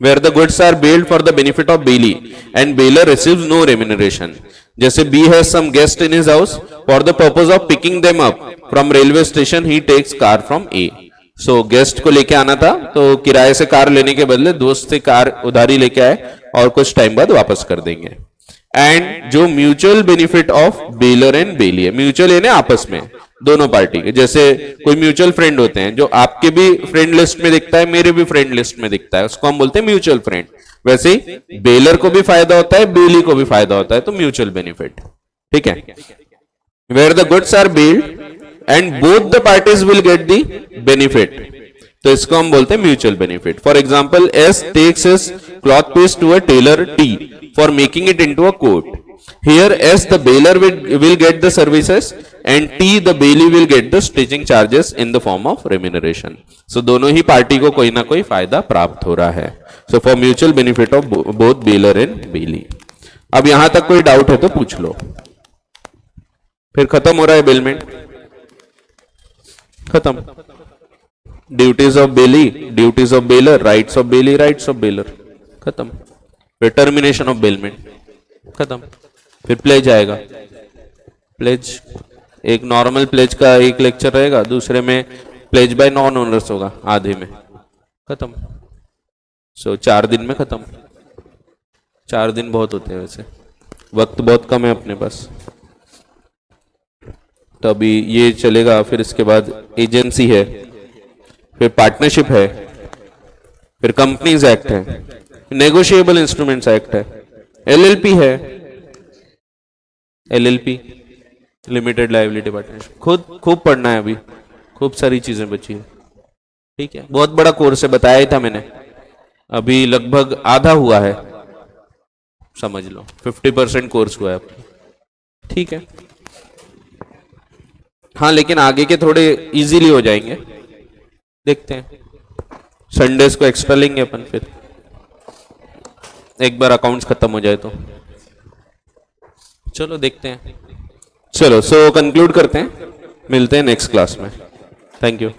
where the goods are bailed for the benefit of bailee and bailor receives no remuneration. जैसे B has some guest in his house, for the purpose of picking them up from railway station he takes car from A. So guest को लेके आना था, तो किराए से car लेने के बदले दोस्त से कार उधारी लेके आए और कुछ टाइम बाद वापस कर देंगे। एंड जो mutual benefit of bailor and bailee है, म्यूचुअल यानी आपस में दोनों पार्टी के, जैसे कोई म्यूचुअल फ्रेंड होते हैं जो आपके भी फ्रेंड लिस्ट में दिखता है, मेरे भी फ्रेंड लिस्ट में दिखता है, उसको हम बोलते हैं म्यूचुअल फ्रेंड। वैसे ही बेलर को भी फायदा होता है, बेली को भी फायदा होता है, तो म्यूचुअल बेनिफिट। ठीक है, where the goods are bailed and both the parties will get the benefit, तो इसको हम बोलते हैं mutual benefit. For example, S takes his cloth piece to a tailor T for making it into a coat. Here S the bailor will get the services and T the bailee will get the stitching charges in the form of remuneration. So दोनों ही party को कोई ना कोई फायदा प्राप्त हो रहा है। So for mutual benefit of both bailor and bailee. अब यहां तक कोई डाउट है तो पूछ लो, फिर खत्म हो रहा है बेलमेंट, खत्म। Duties of belly, duties of baler, rights of belly, rights of baler, खत्म। फिर टर्मिनेशन ऑफ बेलमेंट, खत्म। फिर प्लेज आएगा, प्लेज एक नॉर्मल प्लेज का एक लेक्चर रहेगा, दूसरे में प्लेज बाय नॉन ओनर्स होगा, आधे में खत्म। सो 4 दिन में खत्म। 4 दिन बहुत होते हैं, वैसे वक्त बहुत कम है अपने पास, तो अभी ये चलेगा। फिर इसके बाद एजेंसी है, फिर पार्टनरशिप है, फिर कंपनीज एक्ट है, नेगोशिएबल इंस्ट्रूमेंट्स एक्ट है, एलएलपी है, एलएलपी लिमिटेड लायबिलिटी पार्टनरशिप। खूब पढ़ना है, अभी खूब सारी चीजें बची है। ठीक है, बहुत बड़ा कोर्स है, बताया ही था मैंने, अभी लगभग आधा हुआ है, समझ लो 50% कोर्स हुआ है अब। ठीक है, हाँ, लेकिन आगे के थोड़े इजीली हो जाएंगे, देखते हैं। संडेज को एक्स्ट्रा लेंगे अपन, फिर एक बार अकाउंट्स खत्म हो जाए तो। चलो देखते हैं। चलो, सो कंक्लूड करते हैं, मिलते हैं नेक्स्ट क्लास में। Thank you.